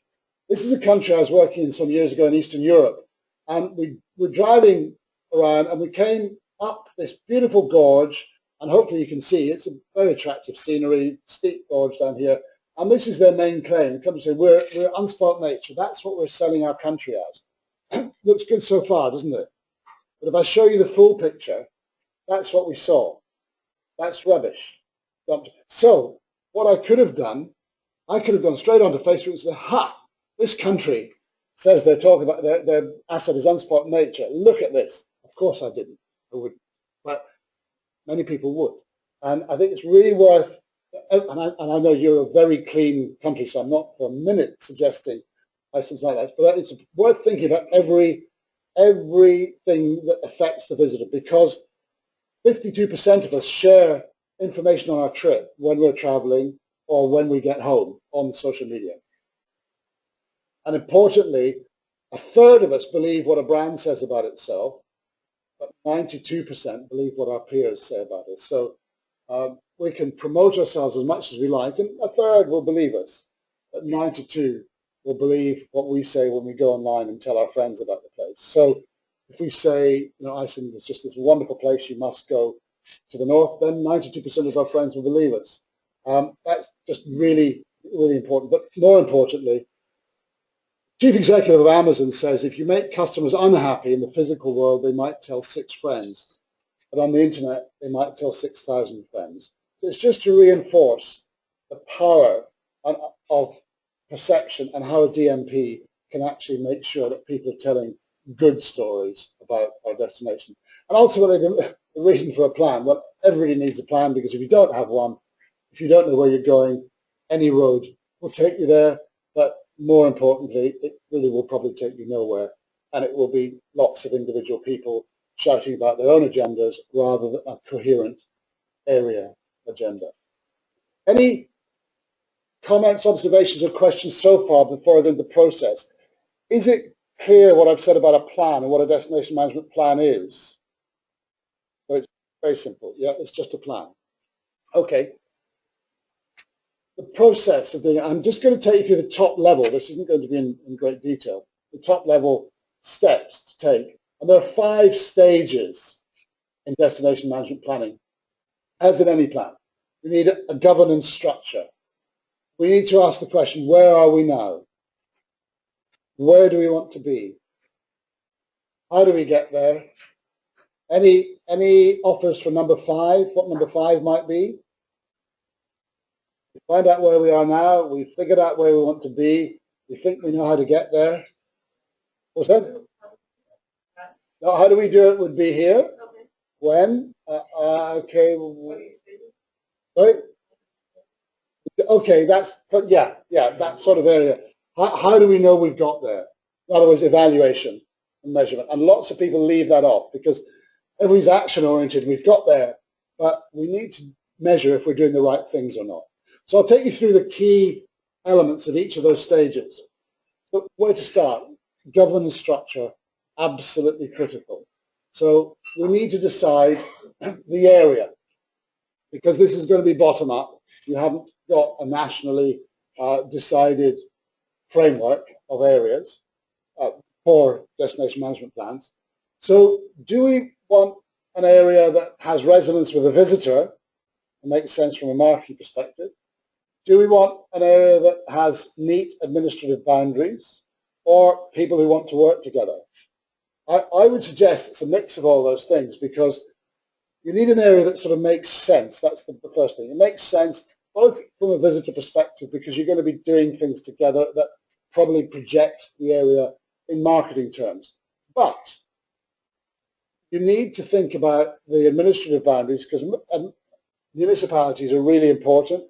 This is a country I was working in some years ago in Eastern Europe, and we were driving around and we came up this beautiful gorge, and hopefully you can see it's a very attractive scenery, steep gorge down here, and this is their main claim. The company said, we're unspoilt nature. That's what we're selling our country as. Looks good so far, doesn't it? But if I show you the full picture, that's what we saw. That's rubbish. So what I could have done, I could have gone straight onto Facebook and said, ha, this country says they're talking about their asset is unspoilt nature. Look at this. Of course I didn't. I wouldn't. But many people would. And I think it's really worth, and I know you're a very clean country, so I'm not for a minute suggesting license like that, but it's worth thinking about everything that affects the visitor, because 52% of us share information on our trip when we're traveling or when we get home on social media. And importantly, a third of us believe what a brand says about itself, but 92% believe what our peers say about us. So we can promote ourselves as much as we like, and a third will believe us, but 92 will believe what we say when we go online and tell our friends about the place. So if we say, you know, Iceland is just this wonderful place, you must go to the north, then 92% of our friends will believe us. That's just really, really important. But more importantly, Chief Executive of Amazon says if you make customers unhappy in the physical world, they might tell 6 friends. But on the internet, they might tell 6,000 friends. So it's just to reinforce the power of perception and how a DMP can actually make sure that people are telling good stories about our destination. And ultimately, the reason for a plan, well, everybody needs a plan, because if you don't have one, if you don't know where you're going, any road will take you there, but more importantly, it really will probably take you nowhere, and it will be lots of individual people shouting about their own agendas rather than a coherent area agenda. Any comments, observations, or questions so far before I go into the process? Is it clear what I've said about a plan and what a destination management plan is? So it's very simple. Yeah, it's just a plan. Okay. The process of doing it, I'm just going to take you through the top level. This isn't going to be in great detail. The top level steps to take. And there are 5 stages in destination management planning. As in any plan, we need a governance structure. We need to ask the question, where are we now? Where do we want to be? How do we get there? Any offers for number 5? What number 5 might be? We find out where we are now. We figured out where we want to be. We think we know how to get there. What's that? Now, how do we do it would be here. Okay. When? Okay. Right? Okay, that sort of area. How do we know we've got there? In other words, evaluation and measurement. And lots of people leave that off because everybody's action-oriented. We've got there, but we need to measure if we're doing the right things or not. So I'll take you through the key elements of each of those stages. But where to start? Governance structure, absolutely critical. So we need to decide the area, because this is going to be bottom-up. You haven't got a nationally decided framework of areas for destination management plans. So do we want an area that has resonance with a visitor and makes sense from a marketing perspective? Do we want an area that has neat administrative boundaries or people who want to work together? I would suggest it's a mix of all those things, because you need an area that sort of makes sense. That's the first thing. It makes sense both from a visitor perspective, because you're going to be doing things together that probably project the area in marketing terms. But you need to think about the administrative boundaries, because municipalities are really important.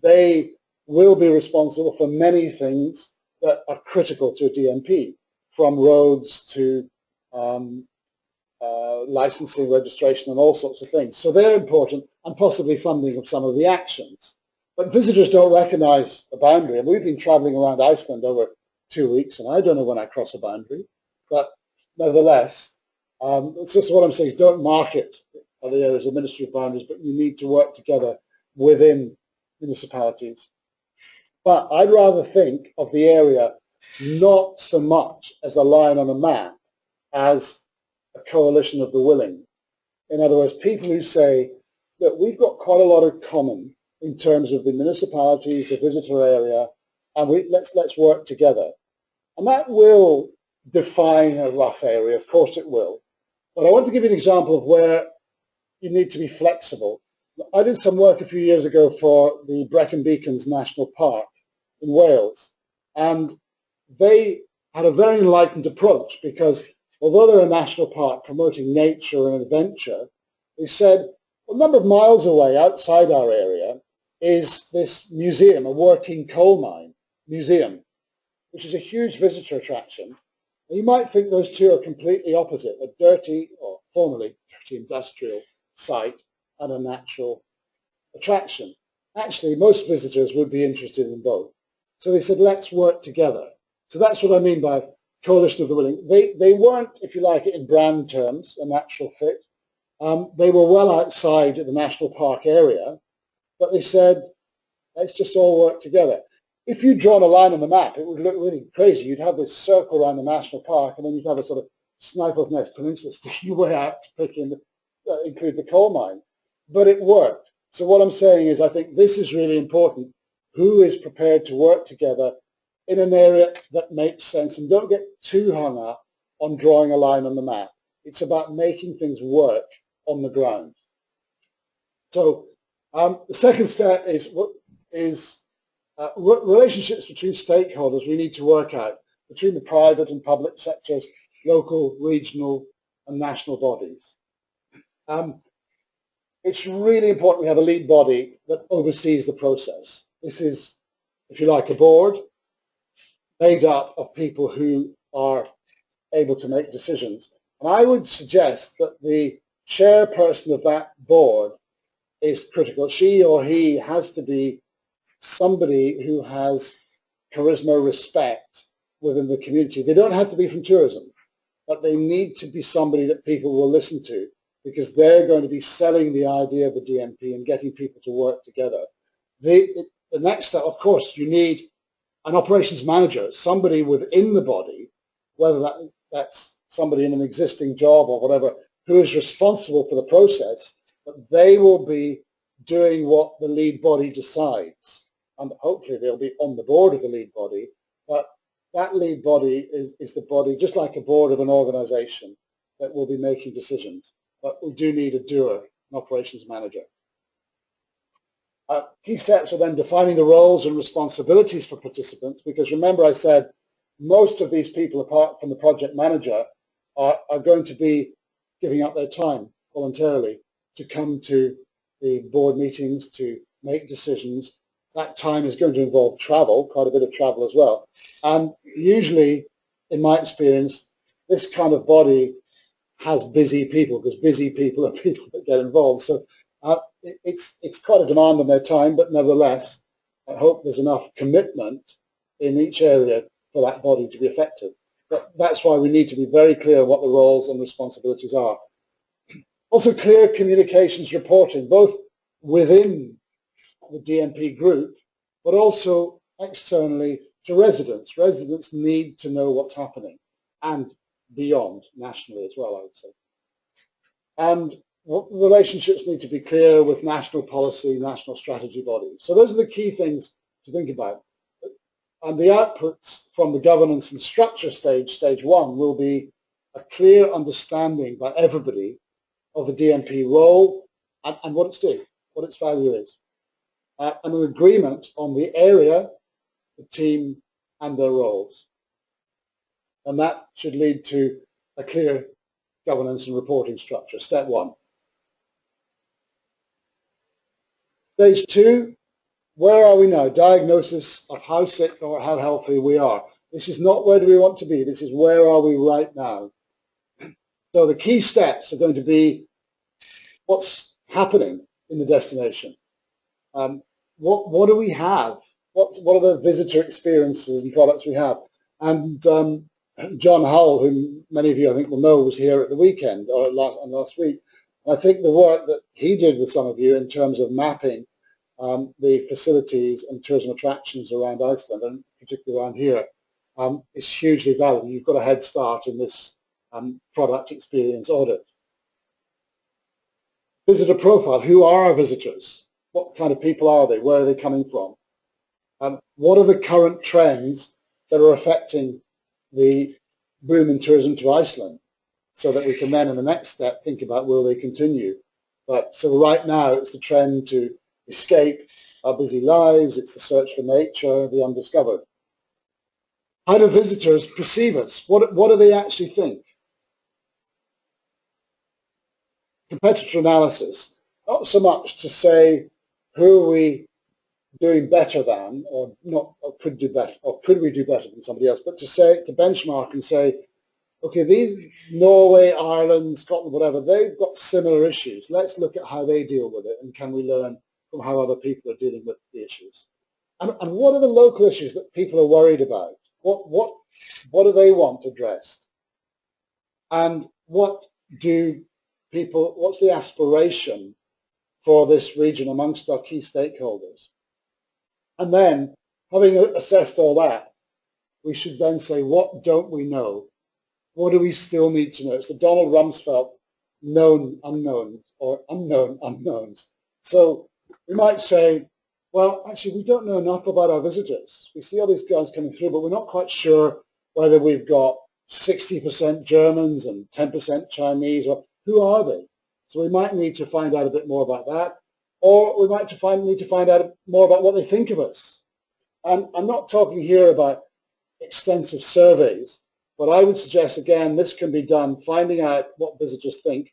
They will be responsible for many things that are critical to a DMP, from roads to licensing, registration, and all sorts of things. So they're important, and possibly funding of some of the actions. But visitors don't recognize a boundary. And we've been traveling around Iceland over 2 weeks, and I don't know when I cross a boundary. But nevertheless, it's just what I'm saying is, don't market the areas of administrative boundaries, but you need to work together within municipalities. But I'd rather think of the area not so much as a line on a map as a coalition of the willing. In other words, people who say that we've got quite a lot in common in terms of the municipalities, the visitor area, and let's work together. And that will define a rough area, of course it will. But I want to give you an example of where you need to be flexible. I did some work a few years ago for the Brecon Beacons National Park in Wales, and they had a very enlightened approach, because although they're a national park promoting nature and adventure, they said a number of miles away outside our area is this museum, a working coal mine museum, which is a huge visitor attraction. And you might think those two are completely opposite, a dirty, or formerly dirty industrial site and a natural attraction. Actually, most visitors would be interested in both. So they said, let's work together. So that's what I mean by coalition of the willing. They weren't, if you like, in brand terms, a natural fit. They were well outside the national park area, but they said, let's just all work together. If you'd drawn a line on the map, it would look really crazy. You'd have this circle around the national park, and then you'd have a sort of Snipers Nest Peninsula sticking your way out to pick in, include the coal mine. But it worked. So what I'm saying is, I think this is really important. Who is prepared to work together in an area that makes sense? And don't get too hung up on drawing a line on the map. It's about making things work on the ground. So the second step is relationships between stakeholders we need to work out, between the private and public sectors, local, regional, and national bodies. It's really important we have a lead body that oversees the process. This is, if you like, a board made up of people who are able to make decisions. And I would suggest that the chairperson of that board is critical. She or he has to be somebody who has charisma, respect within the community. They don't have to be from tourism, but they need to be somebody that people will listen to, because they're going to be selling the idea of the DMP and getting people to work together. The next step, of course, you need an operations manager, somebody within the body, whether that's somebody in an existing job or whatever, who is responsible for the process, but they will be doing what the lead body decides. And hopefully they'll be on the board of the lead body, but that lead body is the body, just like a board of an organization, that will be making decisions. But we do need a doer, an operations manager. Key steps are then defining the roles and responsibilities for participants, because remember I said most of these people, apart from the project manager, are going to be giving up their time voluntarily to come to the board meetings, to make decisions. That time is going to involve travel, quite a bit of travel as well. And usually, in my experience, this kind of body has busy people, because busy people are people that get involved. So it's quite a demand on their time, but nevertheless, I hope there's enough commitment in each area for that body to be effective. But that's why we need to be very clear what the roles and responsibilities are. Also, clear communications reporting, both within the DMP group, but also externally to residents. Residents need to know what's happening, and beyond, nationally as well, I would say. And relationships need to be clear with national policy, national strategy bodies. So those are the key things to think about. And the outputs from the governance and structure stage, stage one, will be a clear understanding by everybody of the DMP role and what it's doing, what its value is. And an agreement on the area, the team, and their roles. And that should lead to a clear governance and reporting structure, step one. Stage two, where are we now? Diagnosis of how sick or how healthy we are. This is not where do we want to be, this is where are we right now. So the key steps are going to be what's happening in the destination. What do we have? What are the visitor experiences and products we have? And John Hull, whom many of you I think will know, was here at the weekend or last week. I think the work that he did with some of you in terms of mapping the facilities and tourism attractions around Iceland, and particularly around here, is hugely valuable. You've got a head start in this product experience audit. Visitor profile. Who are our visitors? What kind of people are they? Where are they coming from? What are the current trends that are affecting the boom in tourism to Iceland, so that we can then in the next step think about will they continue. But so right now it's the trend to escape our busy lives, it's the search for nature, the undiscovered. How do visitors perceive us? What do they actually think? Competitor analysis, not so much to say who are we doing better than, or not, or could do better, or could we do better than somebody else, but to say, to benchmark and say, okay, these Norway, Ireland, Scotland, whatever, they've got similar issues. Let's look at how they deal with it, and can we learn from how other people are dealing with the issues? And what are the local issues that people are worried about? What do they want addressed? And what's the aspiration for this region amongst our key stakeholders? And then, having assessed all that, we should then say, what don't we know? What do we still need to know? It's the Donald Rumsfeld known unknowns, or unknown unknowns. So we might say, well, actually, we don't know enough about our visitors. We see all these guys coming through, but we're not quite sure whether we've got 60% Germans and 10% Chinese, or who are they? So we might need to find out a bit more about that. Or we might need to find out more about what they think of us. And I'm not talking here about extensive surveys, but I would suggest, again, this can be done, finding out what visitors think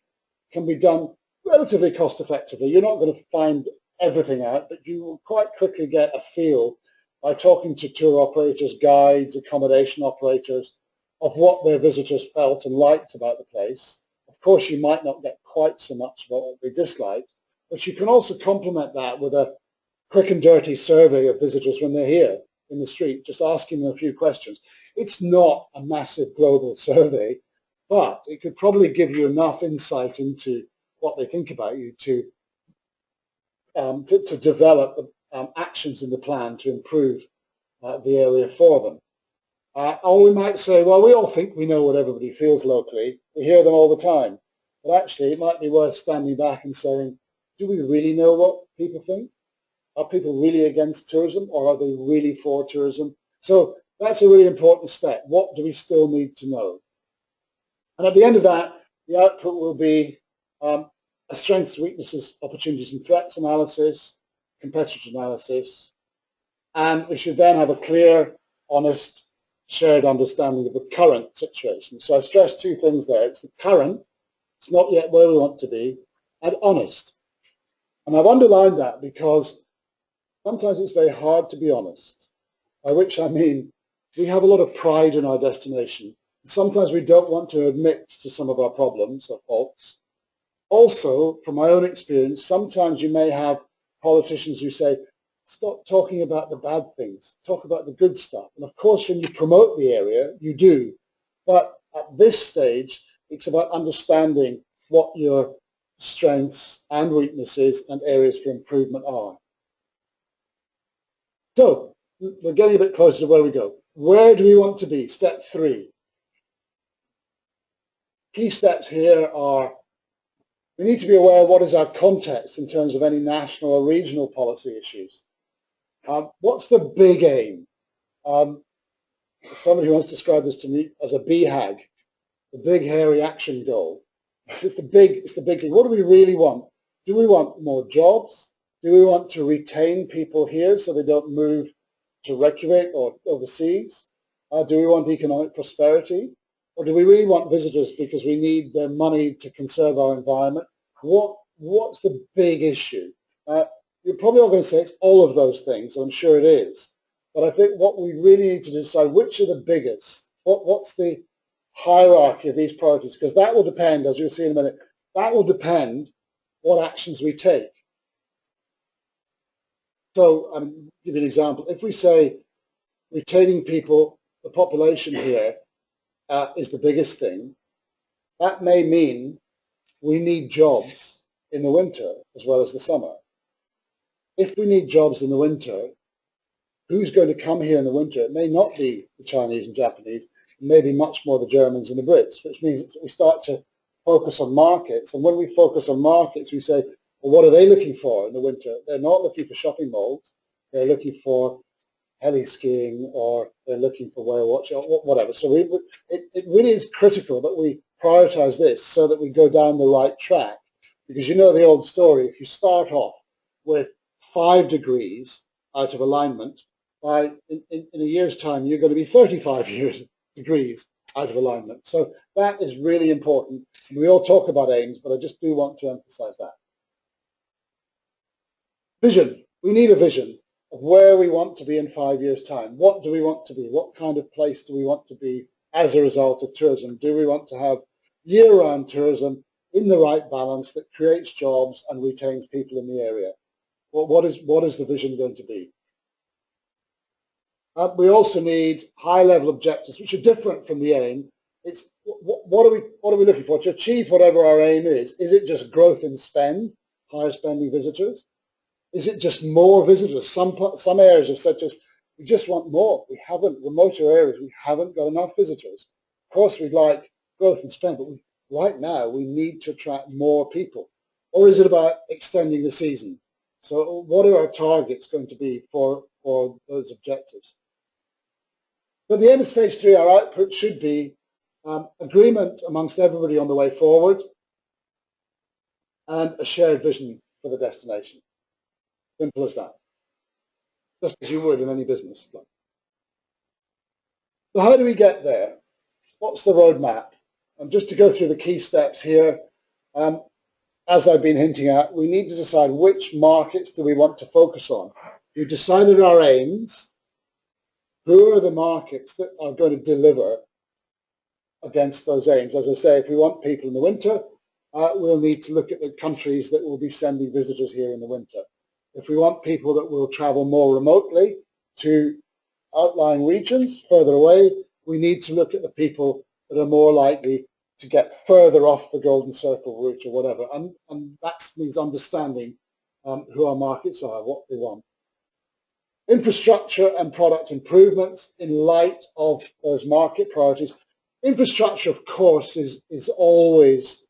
can be done relatively cost effectively. You're not going to find everything out, but you will quite quickly get a feel by talking to tour operators, guides, accommodation operators, of what their visitors felt and liked about the place. Of course, you might not get quite so much about what they disliked, but you can also complement that with a quick and dirty survey of visitors when they're here in the street, just asking them a few questions. It's not a massive global survey, but it could probably give you enough insight into what they think about you to develop actions in the plan to improve the area for them. Or we might say, well, we all think we know what everybody feels locally. We hear them all the time. But actually, it might be worth standing back and saying, do we really know what people think? Are people really against tourism, or are they really for tourism? So that's a really important step. What do we still need to know? And at the end of that, the output will be a strengths, weaknesses, opportunities and threats analysis, competitor analysis, and we should then have a clear, honest, shared understanding of the current situation. So I stress two things there. It's the current, it's not yet where we want to be, and honest. And I've underlined that because sometimes it's very hard to be honest, by which I mean we have a lot of pride in our destination. Sometimes we don't want to admit to some of our problems or faults. Also, from my own experience, sometimes you may have politicians who say, stop talking about the bad things, talk about the good stuff. And of course, when you promote the area, you do. But at this stage, it's about understanding what your strengths and weaknesses and areas for improvement are. So we're getting a bit closer to where we go. Where do we want to be? Step 3. Key steps here are We need to be aware of what is our context in terms of any national or regional policy issues. What's the big aim? Somebody once described this to me as a BHAG, the big hairy action goal. It's the big thing. What do we really want? Do we want more jobs? Do we want to retain people here so they don't move to Reykjavik or overseas? Do we want economic prosperity? Or do we really want visitors because we need their money to conserve our environment? What's the big issue? You're probably all going to say it's all of those things. I'm sure it is. But I think what we really need to decide, which are the biggest? What's the hierarchy of these priorities? Because that will depend, as you'll see in a minute, that will depend what actions we take. So I'll give you an example. If we say retaining people, the population here is the biggest thing, that may mean we need jobs in the winter as well as the summer. If we need jobs in the winter, who's going to come here in the winter? It may not be the Chinese and Japanese, it may be much more the Germans and the Brits, which means that we start to focus on markets. And when we focus on markets, we say, well, what are they looking for in the winter? They're not looking for shopping malls. They're looking for heli skiing, or they're looking for whale watching, or whatever. So it really is critical that we prioritize this so that we go down the right track. Because you know the old story, if you start off with 5 degrees out of alignment, in a year's time, you're going to be 35 degrees out of alignment. So that is really important. And we all talk about aims, but I just do want to emphasize that. Vision. We need a vision of where we want to be in 5 years' time. What do we want to be? What kind of place do we want to be as a result of tourism? Do we want to have year-round tourism in the right balance that creates jobs and retains people in the area? What is the vision going to be? We also need high-level objectives, which are different from the aim. It's what are we looking for to achieve whatever our aim is? Is it just growth in spend, higher spending visitors? Is it just more visitors? Some areas have said just we just want more. We haven't, remoter areas, we haven't got enough visitors. Of course, we'd like growth in spend, but right now we need to attract more people. Or is it about extending the season? So what are our targets going to be for those objectives? So at the end of stage 3, our output should be agreement amongst everybody on the way forward and a shared vision for the destination. Simple as that. Just as you would in any business. So how do we get there? What's the roadmap? And just to go through the key steps here, as I've been hinting at, we need to decide which markets do we want to focus on. We've decided our aims. Who are the markets that are going to deliver against those aims? As I say, if we want people in the winter, we'll need to look at the countries that will be sending visitors here in the winter. If we want people that will travel more remotely to outlying regions further away, we need to look at the people that are more likely to get further off the Golden Circle route or whatever. And that means understanding who our markets are, what they want. Infrastructure and product improvements in light of those market priorities. Infrastructure, of course, is always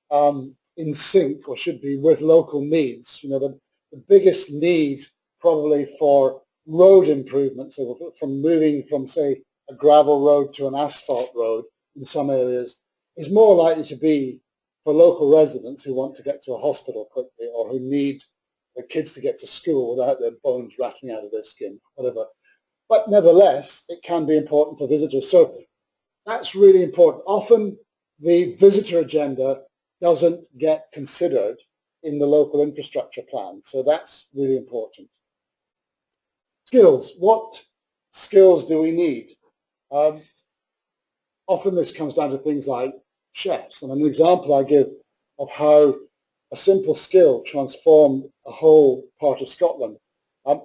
in sync, or should be, with local needs. You know, the biggest need probably for road improvements, so from moving from, say, a gravel road to an asphalt road in some areas, is more likely to be for local residents who want to get to a hospital quickly, or who need their kids to get to school without their bones rattling out of their skin, whatever. But nevertheless, it can be important for visitors. So that's really important. Often the visitor agenda doesn't get considered in the local infrastructure plan. So that's really important. Skills. What skills do we need? Often this comes down to things like chefs. And an example I give of how a simple skill transformed a whole part of Scotland.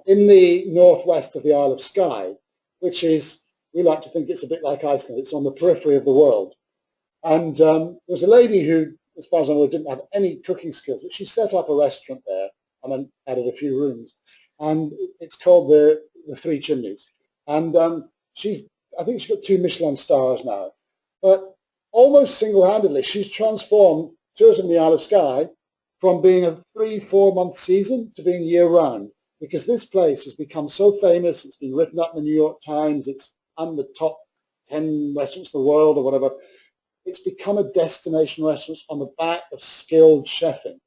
In the northwest of the Isle of Skye, which is, we like to think it's a bit like Iceland, it's on the periphery of the world. And there was a lady who, as far as I know, didn't have any cooking skills, but she set up a restaurant there and then added a few rooms. And it's called the Three Chimneys. And I think she's got 2 Michelin stars now. But almost single-handedly, she's transformed tourism in the Isle of Skye from being a 3-4 month season to being year round, because this place has become so famous. It's been written up in the New York Times. It's on the top 10 restaurants in the world or whatever. It's become a destination restaurant on the back of skilled chefing.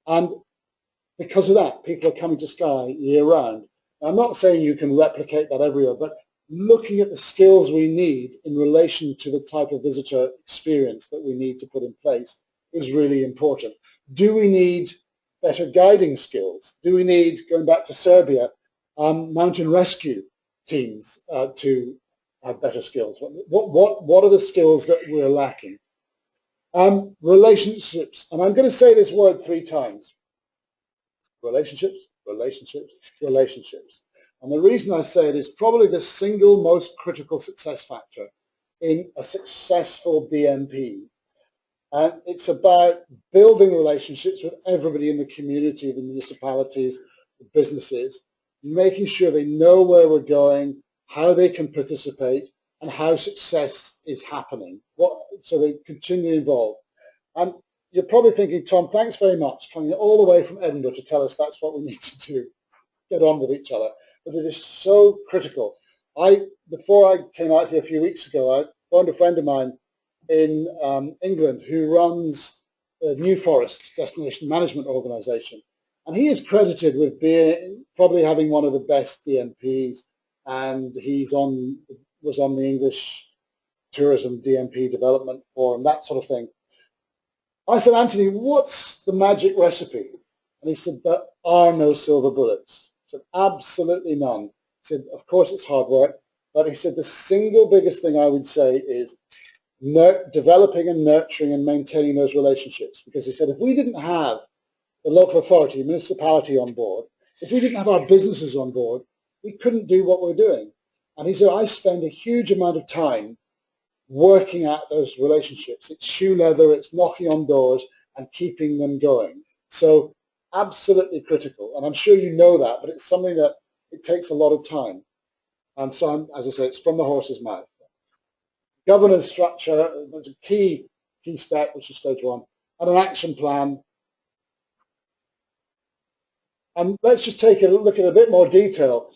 And because of that, people are coming to Skye year round. Now, I'm not saying you can replicate that everywhere, but looking at the skills we need in relation to the type of visitor experience that we need to put in place is really important. Do we need better guiding skills? Do we need, going back to Serbia, mountain rescue teams to have better skills? What are the skills that we're lacking? Relationships, and I'm going to say this word 3 times. Relationships, relationships, relationships. And the reason I say it is probably the single most critical success factor in a successful DMP. And it's about building relationships with everybody in the community, the municipalities, the businesses, making sure they know where we're going, how they can participate, and how success is happening, so they continue involved. And you're probably thinking, Tom, thanks very much, coming all the way from Edinburgh to tell us that's what we need to do, get on with each other. But it is so critical. Before I came out here a few weeks ago, I found a friend of mine in England who runs the New Forest Destination Management Organization. And he is credited with probably having one of the best DMPs, and was on the English Tourism DMP Development Forum, that sort of thing. I said, Anthony, what's the magic recipe? And he said, there are no silver bullets. I said, absolutely none. He said, of course it's hard work, but he said the single biggest thing I would say is developing and nurturing and maintaining those relationships. Because he said, if we didn't have the local authority, municipality on board, if we didn't have our businesses on board, we couldn't do what we're doing. And he said, I spend a huge amount of time working at those relationships. It's shoe leather, it's knocking on doors and keeping them going. So absolutely critical. And I'm sure you know that, but it's something that it takes a lot of time. And so, as I say, it's from the horse's mouth. Governance structure, there's a key step, which is stage 1, and an action plan. And let's just take a look at a bit more detail.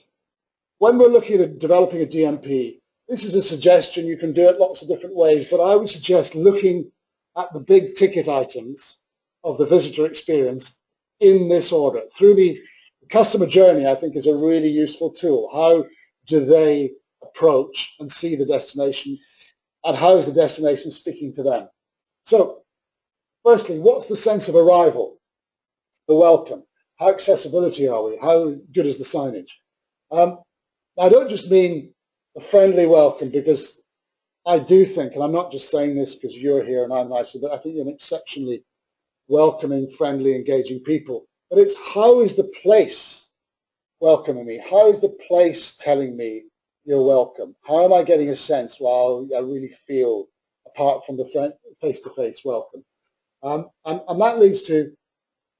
When we're looking at developing a DMP, this is a suggestion. You can do it lots of different ways, but I would suggest looking at the big ticket items of the visitor experience in this order. Through the customer journey, I think, is a really useful tool. How do they approach and see the destination, and how is the destination speaking to them? So, firstly, what's the sense of arrival? The welcome. How accessibility are we? How good is the signage? I don't just mean a friendly welcome, because I do think, and I'm not just saying this because you're here and I'm nice, but I think you're an exceptionally welcoming, friendly, engaging people. But it's how is the place welcoming me? How is the place telling me you're welcome? How am I getting a sense, wow, I really feel apart from the face-to-face welcome? And that leads to,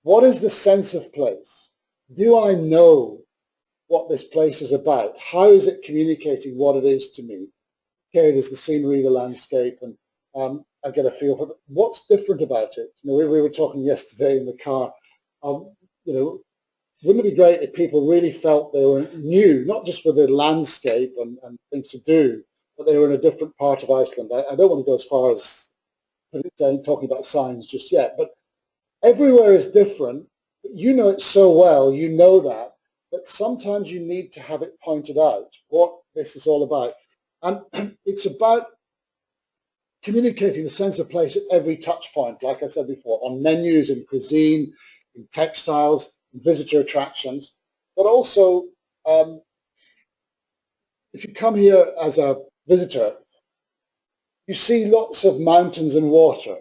what is the sense of place? Do I know what this place is about? How is it communicating what it is to me? Okay, there's the scenery, the landscape, and I get a feel for it. What's different about it? You know, we were talking yesterday in the car. You know, wouldn't it be great if people really felt they were new, not just with the landscape and things to do, but they were in a different part of Iceland? I don't want to go as far as talking about signs just yet, but everywhere is different. But you know it so well, you know that sometimes you need to have it pointed out what this is all about. And it's about communicating the sense of place at every touch point, like I said before, on menus, in cuisine, in textiles, in visitor attractions, but also if you come here as a visitor, you see lots of mountains and water.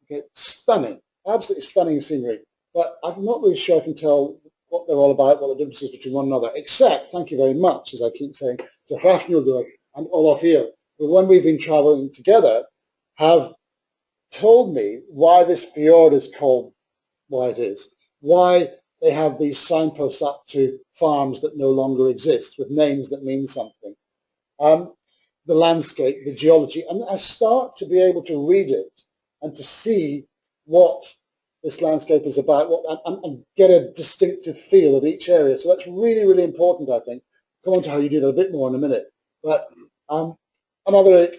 Okay? Stunning, absolutely stunning scenery, but I'm not really sure I can tell what they're all about, what the difference is between one another, except, thank you very much, as I keep saying, to Hrafnjörður and Olaf here, who, when we've been traveling together, have told me why this fjord is called why it is, why they have these signposts up to farms that no longer exist, with names that mean something, the landscape, the geology, and I start to be able to read it and to see what this landscape is about, and get a distinctive feel of each area. So that's really, really important, I think. Come on to how you do that a bit more in a minute. But another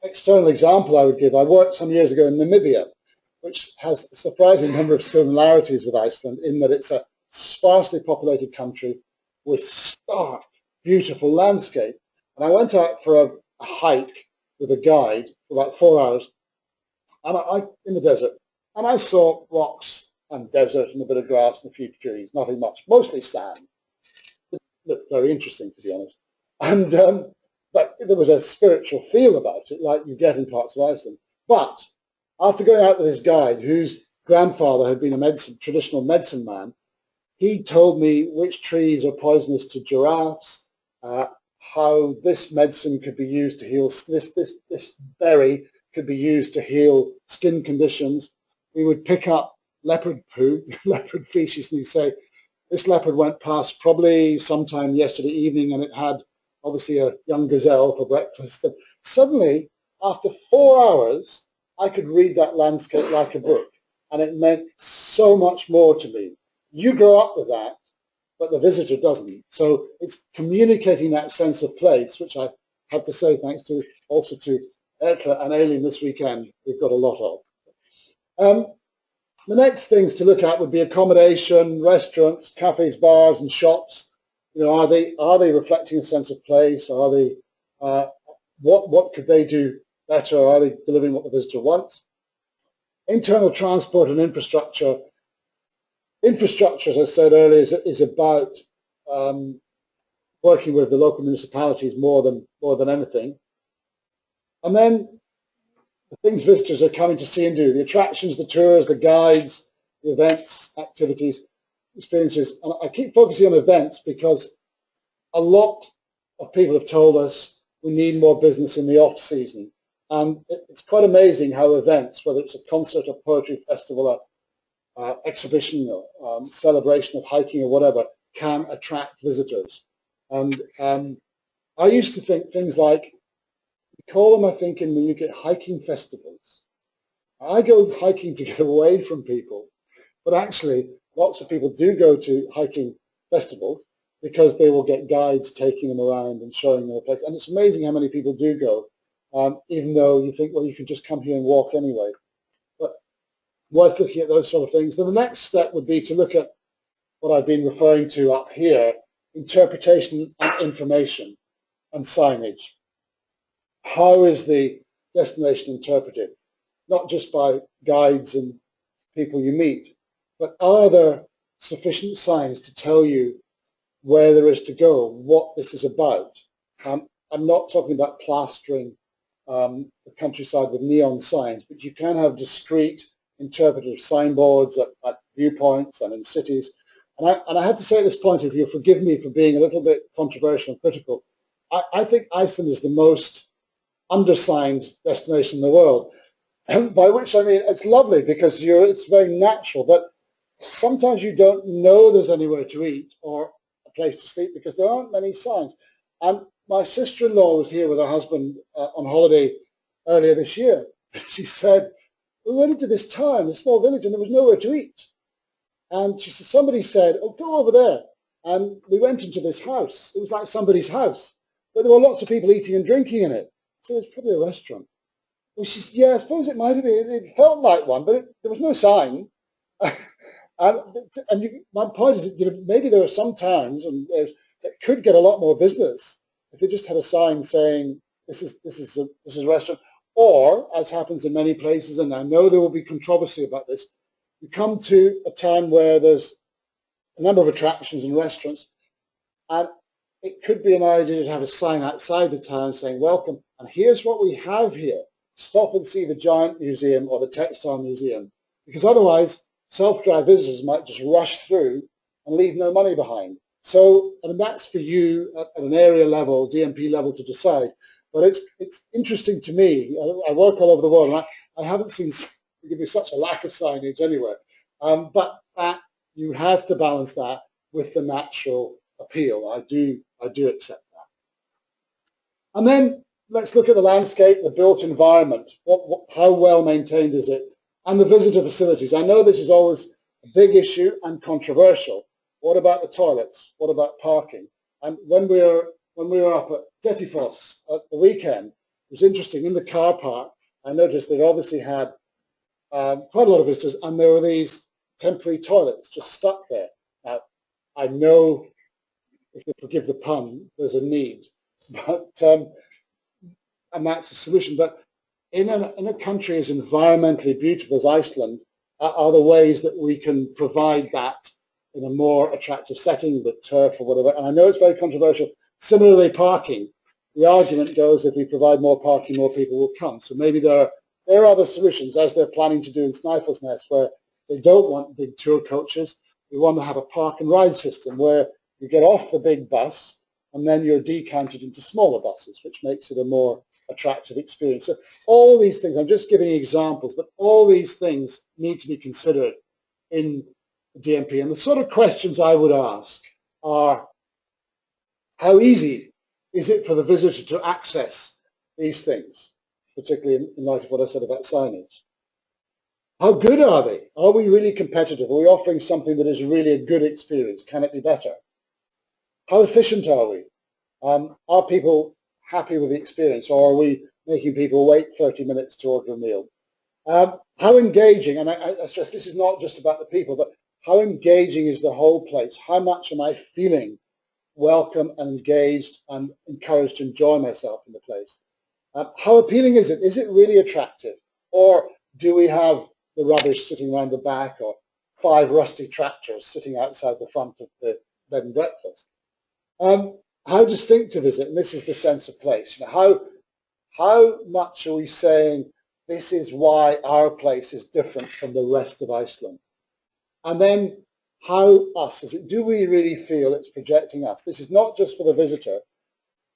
external example I would give, I worked some years ago in Namibia, which has a surprising number of similarities with Iceland in that it's a sparsely populated country with stark, beautiful landscape. And I went out for a hike with a guide for about 4 hours and in the desert. And I saw rocks and desert and a bit of grass and a few trees, nothing much, mostly sand. It looked very interesting, to be honest. And but there was a spiritual feel about it, like you get in parts of Iceland. But after going out with this guide, whose grandfather had been a traditional medicine man, he told me which trees are poisonous to giraffes, how this medicine could be used to heal, this berry could be used to heal skin conditions. We would pick up leopard poo, leopard feces, and he'd say, this leopard went past probably sometime yesterday evening and it had obviously a young gazelle for breakfast. And suddenly, after 4 hours, I could read that landscape like a book, and it meant so much more to me. You grow up with that, but the visitor doesn't. So it's communicating that sense of place, which I have to say, thanks to also to Erkla and Aileen this weekend, we've got a lot of. The next things to look at would be accommodation, restaurants, cafes, bars, and shops. You know, are they reflecting a sense of place? Are they what could they do better? Are they delivering what the visitor wants? Internal transport and infrastructure. Infrastructure, as I said earlier, is about working with the local municipalities more than anything. And then the things visitors are coming to see and do, the attractions, the tours, the guides, the events, activities, experiences. And I keep focusing on events because a lot of people have told us we need more business in the off-season. And it's quite amazing how events, whether it's a concert, a poetry festival, exhibition, or celebration of hiking or whatever, can attract visitors. And I used to think things like, we call them, I think, in the UK, hiking festivals. I go hiking to get away from people, but actually lots of people do go to hiking festivals because they will get guides taking them around and showing them the place. And it's amazing how many people do go, even though you think, well, you can just come here and walk anyway. But worth looking at those sort of things. Then the next step would be to look at what I've been referring to up here, interpretation and information and signage. How is the destination interpreted? Not just by guides and people you meet, but are there sufficient signs to tell you where there is to go, what this is about? I'm not talking about plastering the countryside with neon signs, but you can have discrete interpretive signboards at viewpoints and in cities. And I have to say at this point, if you'll forgive me for being a little bit controversial and critical, I think Iceland is the most undersigned destination in the world, by which I mean it's lovely because it's very natural, but sometimes you don't know there's anywhere to eat or a place to sleep because there aren't many signs. And my sister-in-law was here with her husband on holiday earlier this year. She said, we went into this town, a small village, and there was nowhere to eat. And she said, somebody said, oh, go over there. And we went into this house. It was like somebody's house, but there were lots of people eating and drinking in it. So it's probably a restaurant. Well, she said, yeah, I suppose it might have been. It felt like one, but there was no sign. My point is that maybe there are some towns that could get a lot more business if they just had a sign saying this is a restaurant. Or, as happens in many places, and I know there will be controversy about this, you come to a town where there's a number of attractions and restaurants, and it could be an idea to have a sign outside the town saying, welcome, and here's what we have here. Stop and see the giant museum or the textile museum. Because otherwise, self-drive visitors might just rush through and leave no money behind. So, and that's for you at an area level, DMP level, to decide. But it's interesting to me. I work all over the world, and I haven't seen give you such a lack of signage anywhere. But that you have to balance that with the natural appeal. I do accept that. And then let's look at the landscape, the built environment. How well maintained is it? And the visitor facilities. I know this is always a big issue and controversial. What about the toilets? What about parking? And when we were up at Dettifoss at the weekend, it was interesting. In the car park, I noticed they obviously had quite a lot of visitors, and there were these temporary toilets just stuck there. Now, I know, if you forgive the pun, there's a need, but and that's a solution. But in a country as environmentally beautiful as Iceland, are the ways that we can provide that in a more attractive setting with turf or whatever. And I know it's very controversial. Similarly, parking. The argument goes, if we provide more parking, more people will come. So maybe there are other solutions, as they're planning to do in Snæfellsnes, Nest, where they don't want big tour coaches. We want to have a park and ride system where you get off the big bus and then you're decanted into smaller buses, which makes it a more attractive experience. So all these things, I'm just giving examples, but all these things need to be considered in the DMP. And the sort of questions I would ask are, how easy is it for the visitor to access these things, particularly in light of what I said about signage? How good are they? Are we really competitive? Are we offering something that is really a good experience? Can it be better? How efficient are we? Are people happy with the experience, or are we making people wait 30 minutes to order a meal? How engaging, and I stress this is not just about the people, but how engaging is the whole place? How much am I feeling welcome and engaged and encouraged to enjoy myself in the place? How appealing is it? Is it really attractive? Or do we have the rubbish sitting around the back, or 5 rusty tractors sitting outside the front of the bed and breakfast? How distinctive is it? And this is the sense of place. You know, how much are we saying this is why our place is different from the rest of Iceland? And then how us, is it, do we really feel it's projecting us? This is not just for the visitor.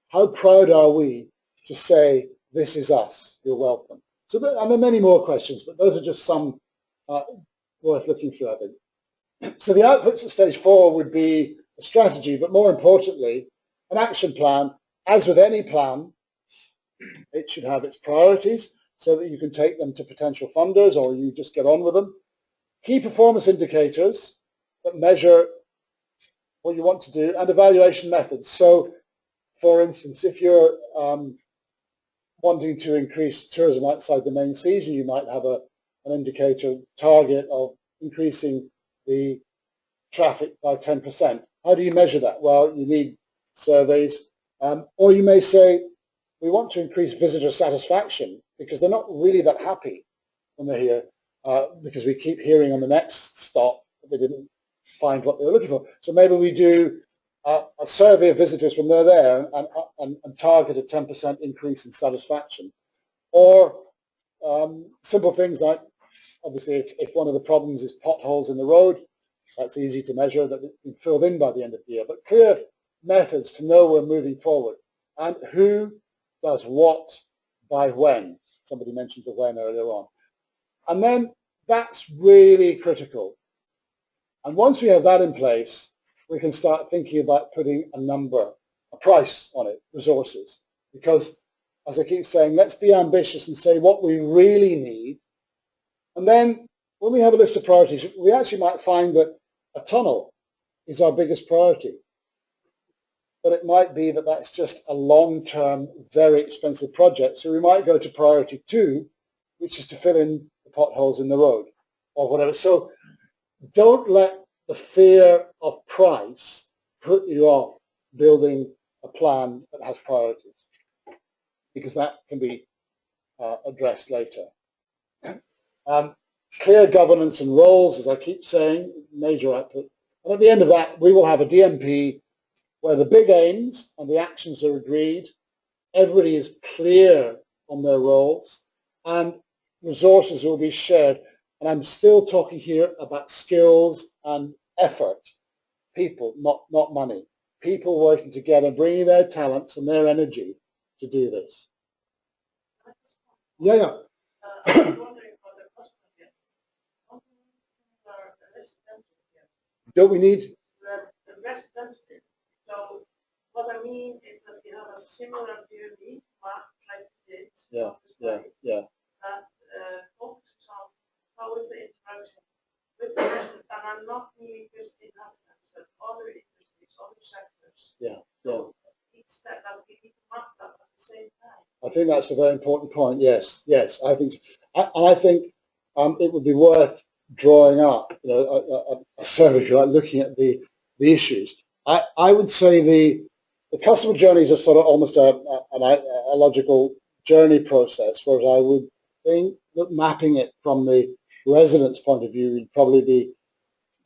How proud are we to say, this is us, you're welcome? So and there are many more questions, but those are just some worth looking through, I think. So the outputs at stage 4 would be a strategy, but more importantly, an action plan. As with any plan, it should have its priorities so that you can take them to potential funders, or you just get on with them. Key performance indicators that measure what you want to do, and evaluation methods. So, for instance, if you're wanting to increase tourism outside the main season, you might have an indicator target of increasing the traffic by 10%. How do you measure that? Well, you need surveys, or you may say, we want to increase visitor satisfaction because they're not really that happy when they're here, because we keep hearing on the next stop that they didn't find what they were looking for. So maybe we do a survey of visitors when they're there and target a 10% increase in satisfaction. Or simple things like, obviously, if one of the problems is potholes in the road, that's easy to measure, that it's been filled in by the end of the year. But clear methods to know we're moving forward. And who does what by when. Somebody mentioned the when earlier on. And then that's really critical. And once we have that in place, we can start thinking about putting a number, a price on it, resources. Because, as I keep saying, let's be ambitious and say what we really need. And then when we have a list of priorities, we actually might find that a tunnel is our biggest priority. But it might be that that's just a long-term, very expensive project. So we might go to priority 2, which is to fill in the potholes in the road or whatever. So don't let the fear of price put you off building a plan that has priorities, because that can be addressed later. Clear governance and roles, as I keep saying, major output. And at the end of that, we will have a DMP where the big aims and the actions are agreed, everybody is clear on their roles, and resources will be shared. And I'm still talking here about skills and effort, people, not money. People working together, bringing their talents and their energy to do this. Yeah, yeah. I was wondering about the cost again. Don't we need the residential? So what I mean is that we have a similar journey map like this. Yeah. That focuses on need to map that at the same time. I think that's a very important point. Yes, yes. I think it would be worth drawing up, a survey, if you like, looking at the issues. I would say the customer journeys are sort of almost a logical journey process, whereas I would think that mapping it from the resident's point of view would probably be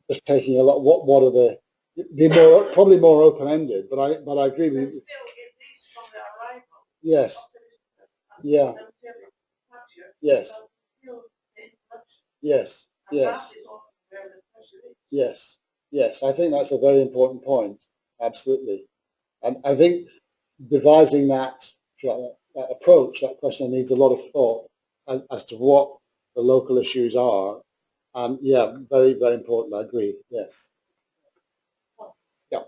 just taking a lot. What are the probably more open-ended, but I agree with you. Still, it leads from the arrival. Yes. Yeah. Yes. Yes. Yes. Yes. Yes. I think that's a very important point. Absolutely. And I think devising that approach, that question needs a lot of thought as to what the local issues are. Yeah, very, very important. I agree. Yes. Yeah.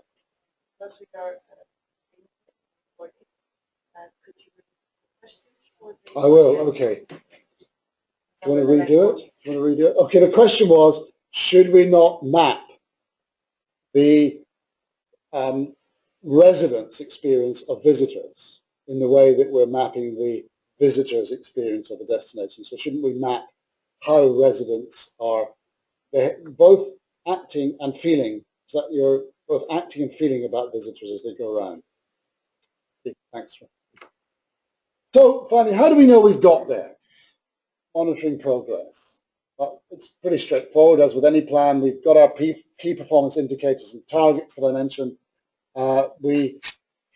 I will. Okay. Do you want to redo it? Do you want to redo it? Okay. The question was, should we not map the residents' experience of visitors in the way that we're mapping the visitors' experience of a destination? So shouldn't we map how residents are both acting and feeling, so that you're both acting and feeling about visitors as they go around? Thanks. So finally, how do we know we've got there? Monitoring progress. Well, it's pretty straightforward. As with any plan, we've got our key performance indicators and targets that I mentioned. We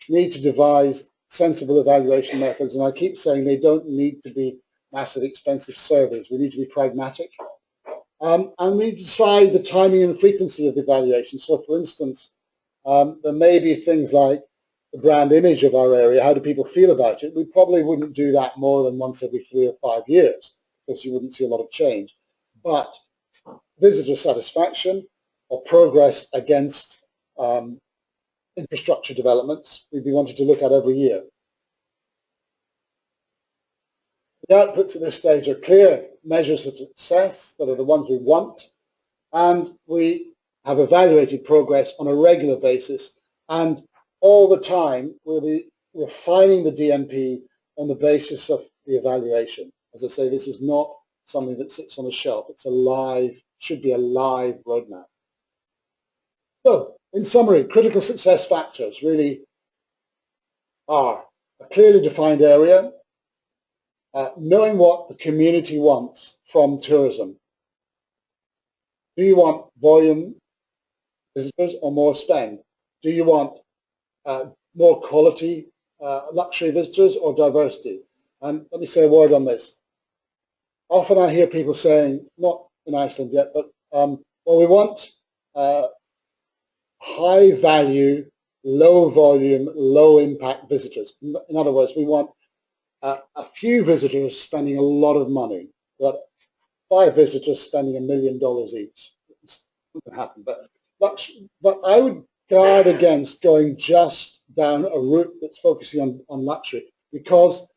need to devise sensible evaluation methods, and I keep saying they don't need to be massive, expensive surveys. We need to be pragmatic. And we decide the timing and frequency of the evaluation. So, for instance, there may be things like the brand image of our area. How do people feel about it? We probably wouldn't do that more than once every 3 or 5 years, because you wouldn't see a lot of change. But visitor satisfaction or progress against infrastructure developments, we'd be wanting to look at every year. The outputs at this stage are clear measures of success that are the ones we want, and we have evaluated progress on a regular basis, and all the time we'll be refining the DMP on the basis of the evaluation. As I say, this is not something that sits on a shelf. It's a live, should be a live roadmap. So, in summary, critical success factors really are a clearly defined area, knowing what the community wants from tourism. Do you want volume visitors or more spend? Do you want more quality luxury visitors or diversity? And let me say a word on this. Often I hear people saying, not in Iceland yet, but well, we want high value, low volume, low impact visitors. In other words, we want a few visitors spending a lot of money, but 5 visitors spending $1 million each. It's not going to happen. But I would guard against going just down a route that's focusing on luxury, because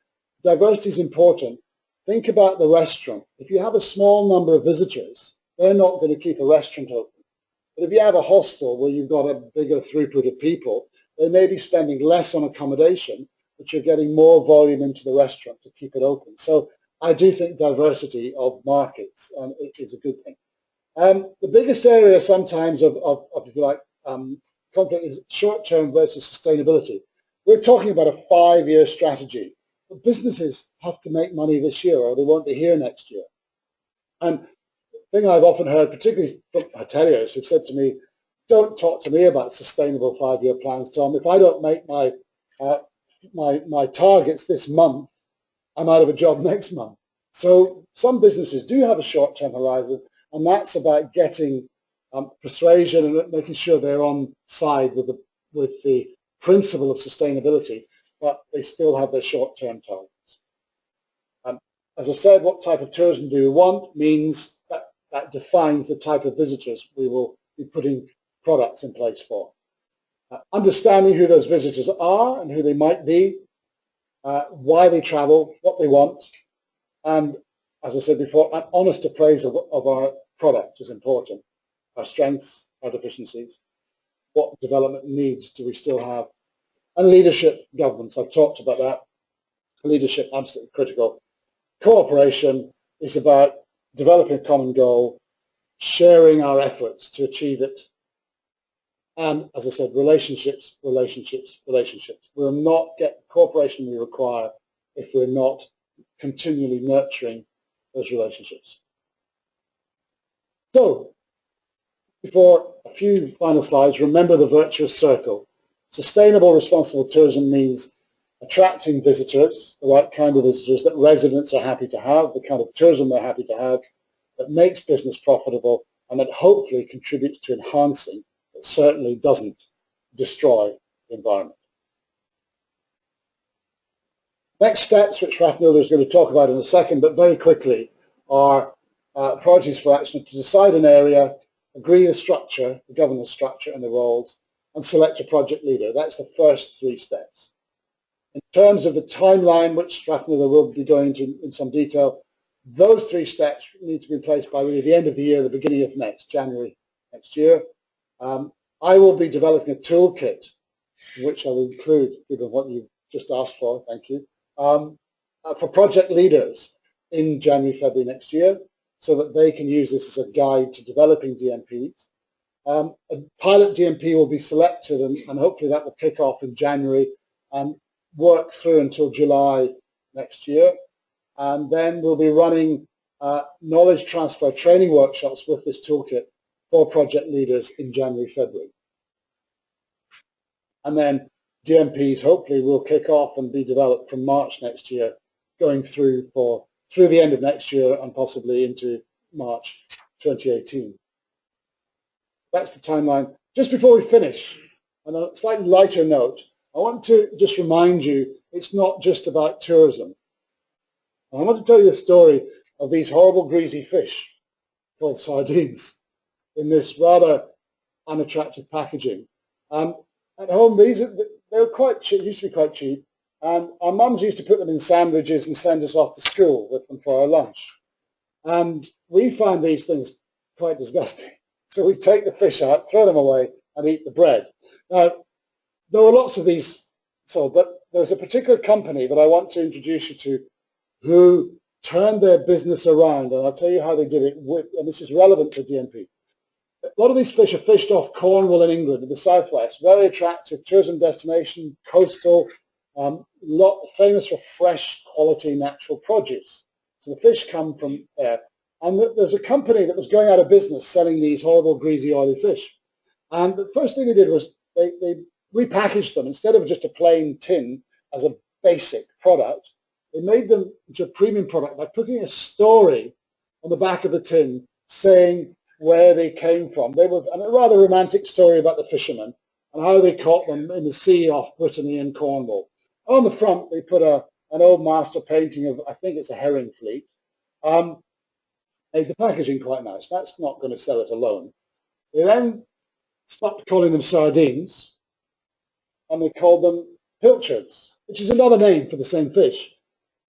diversity is important. Think about the restaurant. If you have a small number of visitors, they're not going to keep a restaurant open. But if you have a hostel where you've got a bigger throughput of people, they may be spending less on accommodation, but you're getting more volume into the restaurant to keep it open. So I do think diversity of markets is a good thing. The biggest area sometimes of if you like, conflict is short-term versus sustainability. We're talking about a 5-year strategy. But businesses have to make money this year or they won't be here next year. And the thing I've often heard, particularly from hoteliers who've said to me, don't talk to me about sustainable 5-year plans, Tom. If I don't make my targets this month, I'm out of a job next month. So some businesses do have a short-term horizon, and that's about getting persuasion and making sure they're on side with the principle of sustainability, but they still have their short-term targets. As I said, what type of tourism do we want means that defines the type of visitors we will be putting products in place for. Understanding who those visitors are and who they might be, why they travel, what they want, and as I said before, an honest appraisal of our product is important. Our strengths, our deficiencies, what development needs do we still have, And leadership, governance, I've talked about that. Leadership, absolutely critical. Cooperation is about developing a common goal, sharing our efforts to achieve it. And as I said, relationships, relationships, relationships. We'll not get the cooperation we require if we're not continually nurturing those relationships. So, before a few final slides, remember the virtuous circle. Sustainable responsible tourism means attracting visitors, the right kind of visitors that residents are happy to have, the kind of tourism they're happy to have, that makes business profitable, and that hopefully contributes to enhancing, but certainly doesn't destroy the environment. Next steps, which Rafnilda is going to talk about in a second, but very quickly, are priorities for action to decide an area, agree the structure, the governance structure and the roles, and select a project leader. That's the first 3 steps. In terms of the timeline, which Rafnilda will be going into in some detail, those 3 steps need to be in place by really the end of the year, the beginning of January next year. I will be developing a toolkit, which I will include, given what you just asked for, thank you, for project leaders in January, February next year, so that they can use this as a guide to developing DMPs. A pilot DMP will be selected, and hopefully that will kick off in January and work through until July next year. And then we'll be running knowledge transfer training workshops with this toolkit for project leaders in January, February. And then DMPs hopefully will kick off and be developed from March next year, going through the end of next year and possibly into March 2018. That's the timeline. Just before we finish, on a slightly lighter note, I want to just remind you it's not just about tourism. I want to tell you a story of these horrible greasy fish called sardines in this rather unattractive packaging. At home, they were quite cheap, used to be quite cheap, and our mums used to put them in sandwiches and send us off to school with them for our lunch. And we found these things quite disgusting. So we take the fish out, throw them away, and eat the bread. Now, there were lots of these sold, but there's a particular company that I want to introduce you to who turned their business around, and I'll tell you how they did it, and this is relevant to DMP. A lot of these fish are fished off Cornwall in England, in the southwest, very attractive tourism destination, coastal, famous for fresh quality natural produce. So the fish come from there. And there's a company that was going out of business selling these horrible, greasy, oily fish. And the first thing they did was they repackaged them. Instead of just a plain tin as a basic product, they made them into a premium product by putting a story on the back of the tin saying where they came from. They were a rather romantic story about the fishermen and how they caught them in the sea off Brittany and Cornwall. On the front, they put an old master painting of, I think it's a herring fleet. Made the packaging quite nice. That's not going to sell it alone. They then stopped calling them sardines, and they called them pilchards, which is another name for the same fish.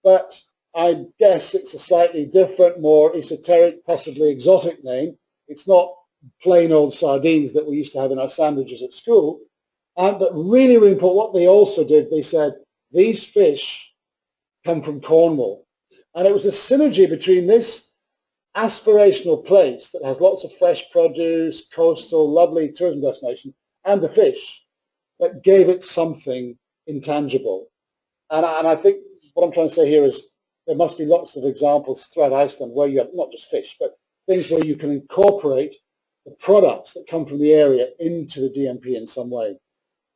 But I guess it's a slightly different, more esoteric, possibly exotic name. It's not plain old sardines that we used to have in our sandwiches at school. But really, really important, what they also did, they said, these fish come from Cornwall. And it was a synergy between this aspirational place that has lots of fresh produce, coastal, lovely tourism destination, and the fish that gave it something intangible. And I think what I'm trying to say here is there must be lots of examples throughout Iceland where you have not just fish, but things where you can incorporate the products that come from the area into the DMP in some way.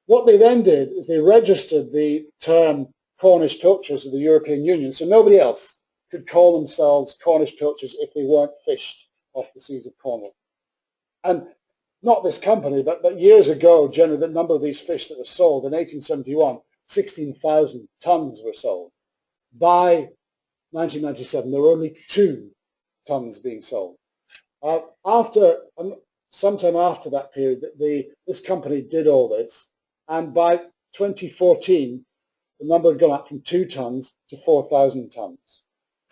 What they then did is they registered the term Cornish pilchards of the European Union, so nobody else could call themselves Cornish pilchards if they weren't fished off the seas of Cornwall. And not this company, but years ago, generally the number of these fish that were sold in 1871, 16,000 tons were sold. By 1997, there were only 2 tons being sold. Sometime after that period, this company did all this, and by 2014, the number had gone up from 2 tons to 4,000 tons.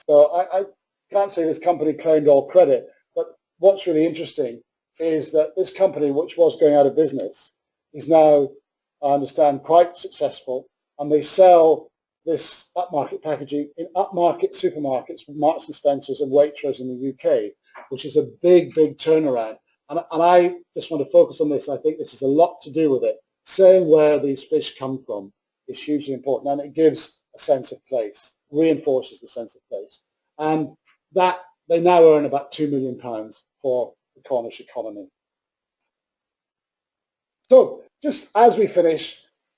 So I can't say this company claimed all credit, but what's really interesting is that this company, which was going out of business, is now I understand, quite successful, and they sell this upmarket packaging in upmarket supermarkets with Marks and Spencer's and Waitrose in the UK, which is a big, big turnaround. And I just want to focus on this. I think this has a lot to do with it. Saying where these fish come from is hugely important, and it gives a sense of place, reinforces the sense of place. And that they now earn about £2 million for the Cornish economy. So just as we finish,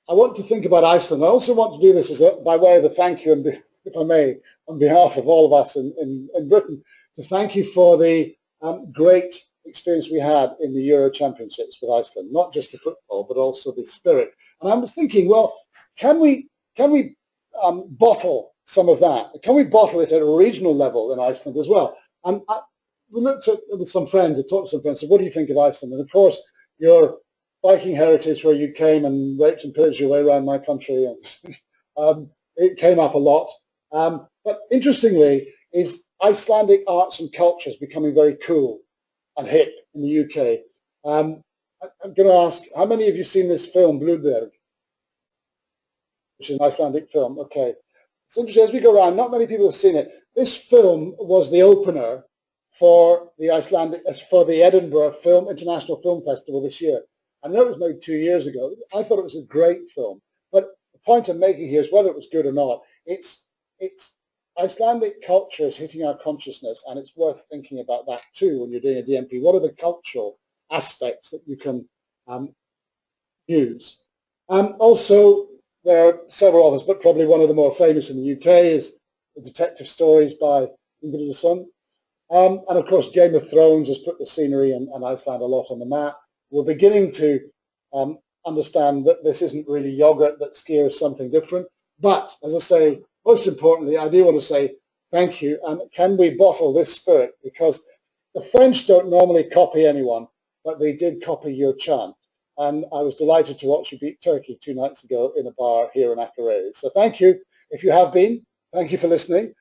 I want to think about Iceland. I also want to do this by way of a thank you, and if I may, on behalf of all of us in Britain, to thank you for the great experience we had in the Euro Championships with Iceland, not just the football, but also the spirit. And I'm thinking, well, can we bottle some of that? Can we bottle it at a regional level in Iceland as well? And we looked at with some friends, I talked to some friends, said, what do you think of Iceland? And of course, your Viking heritage, where you came and raped and pillaged your way around my country, and it came up a lot. But interestingly, is Icelandic arts and culture is becoming very cool and hip in the UK. I'm going to ask, how many of you seen this film, Bludberg, which is an Icelandic film? Okay. It's interesting, as we go around, not many people have seen it. This film was the opener for the Edinburgh International Film Festival this year. I know it was made 2 years ago. I thought it was a great film. But the point I'm making here is whether it was good or not, it's Icelandic culture is hitting our consciousness, and it's worth thinking about that too when you're doing a DMP. What are the cultural aspects that you can use? Also, there are several others, but probably one of the more famous in the UK is the detective stories by Ingrid. And of course, Game of Thrones has put the scenery and Iceland a lot on the map. We're beginning to understand that this isn't really yogurt, that skier is something different. But as I say, most importantly, I do want to say thank you, and can we bottle this spirit? Because the French don't normally copy anyone, but they did copy your chant. And I was delighted to watch you beat Turkey 2 nights ago in a bar here in Akureyri. So thank you. If you have been, thank you for listening.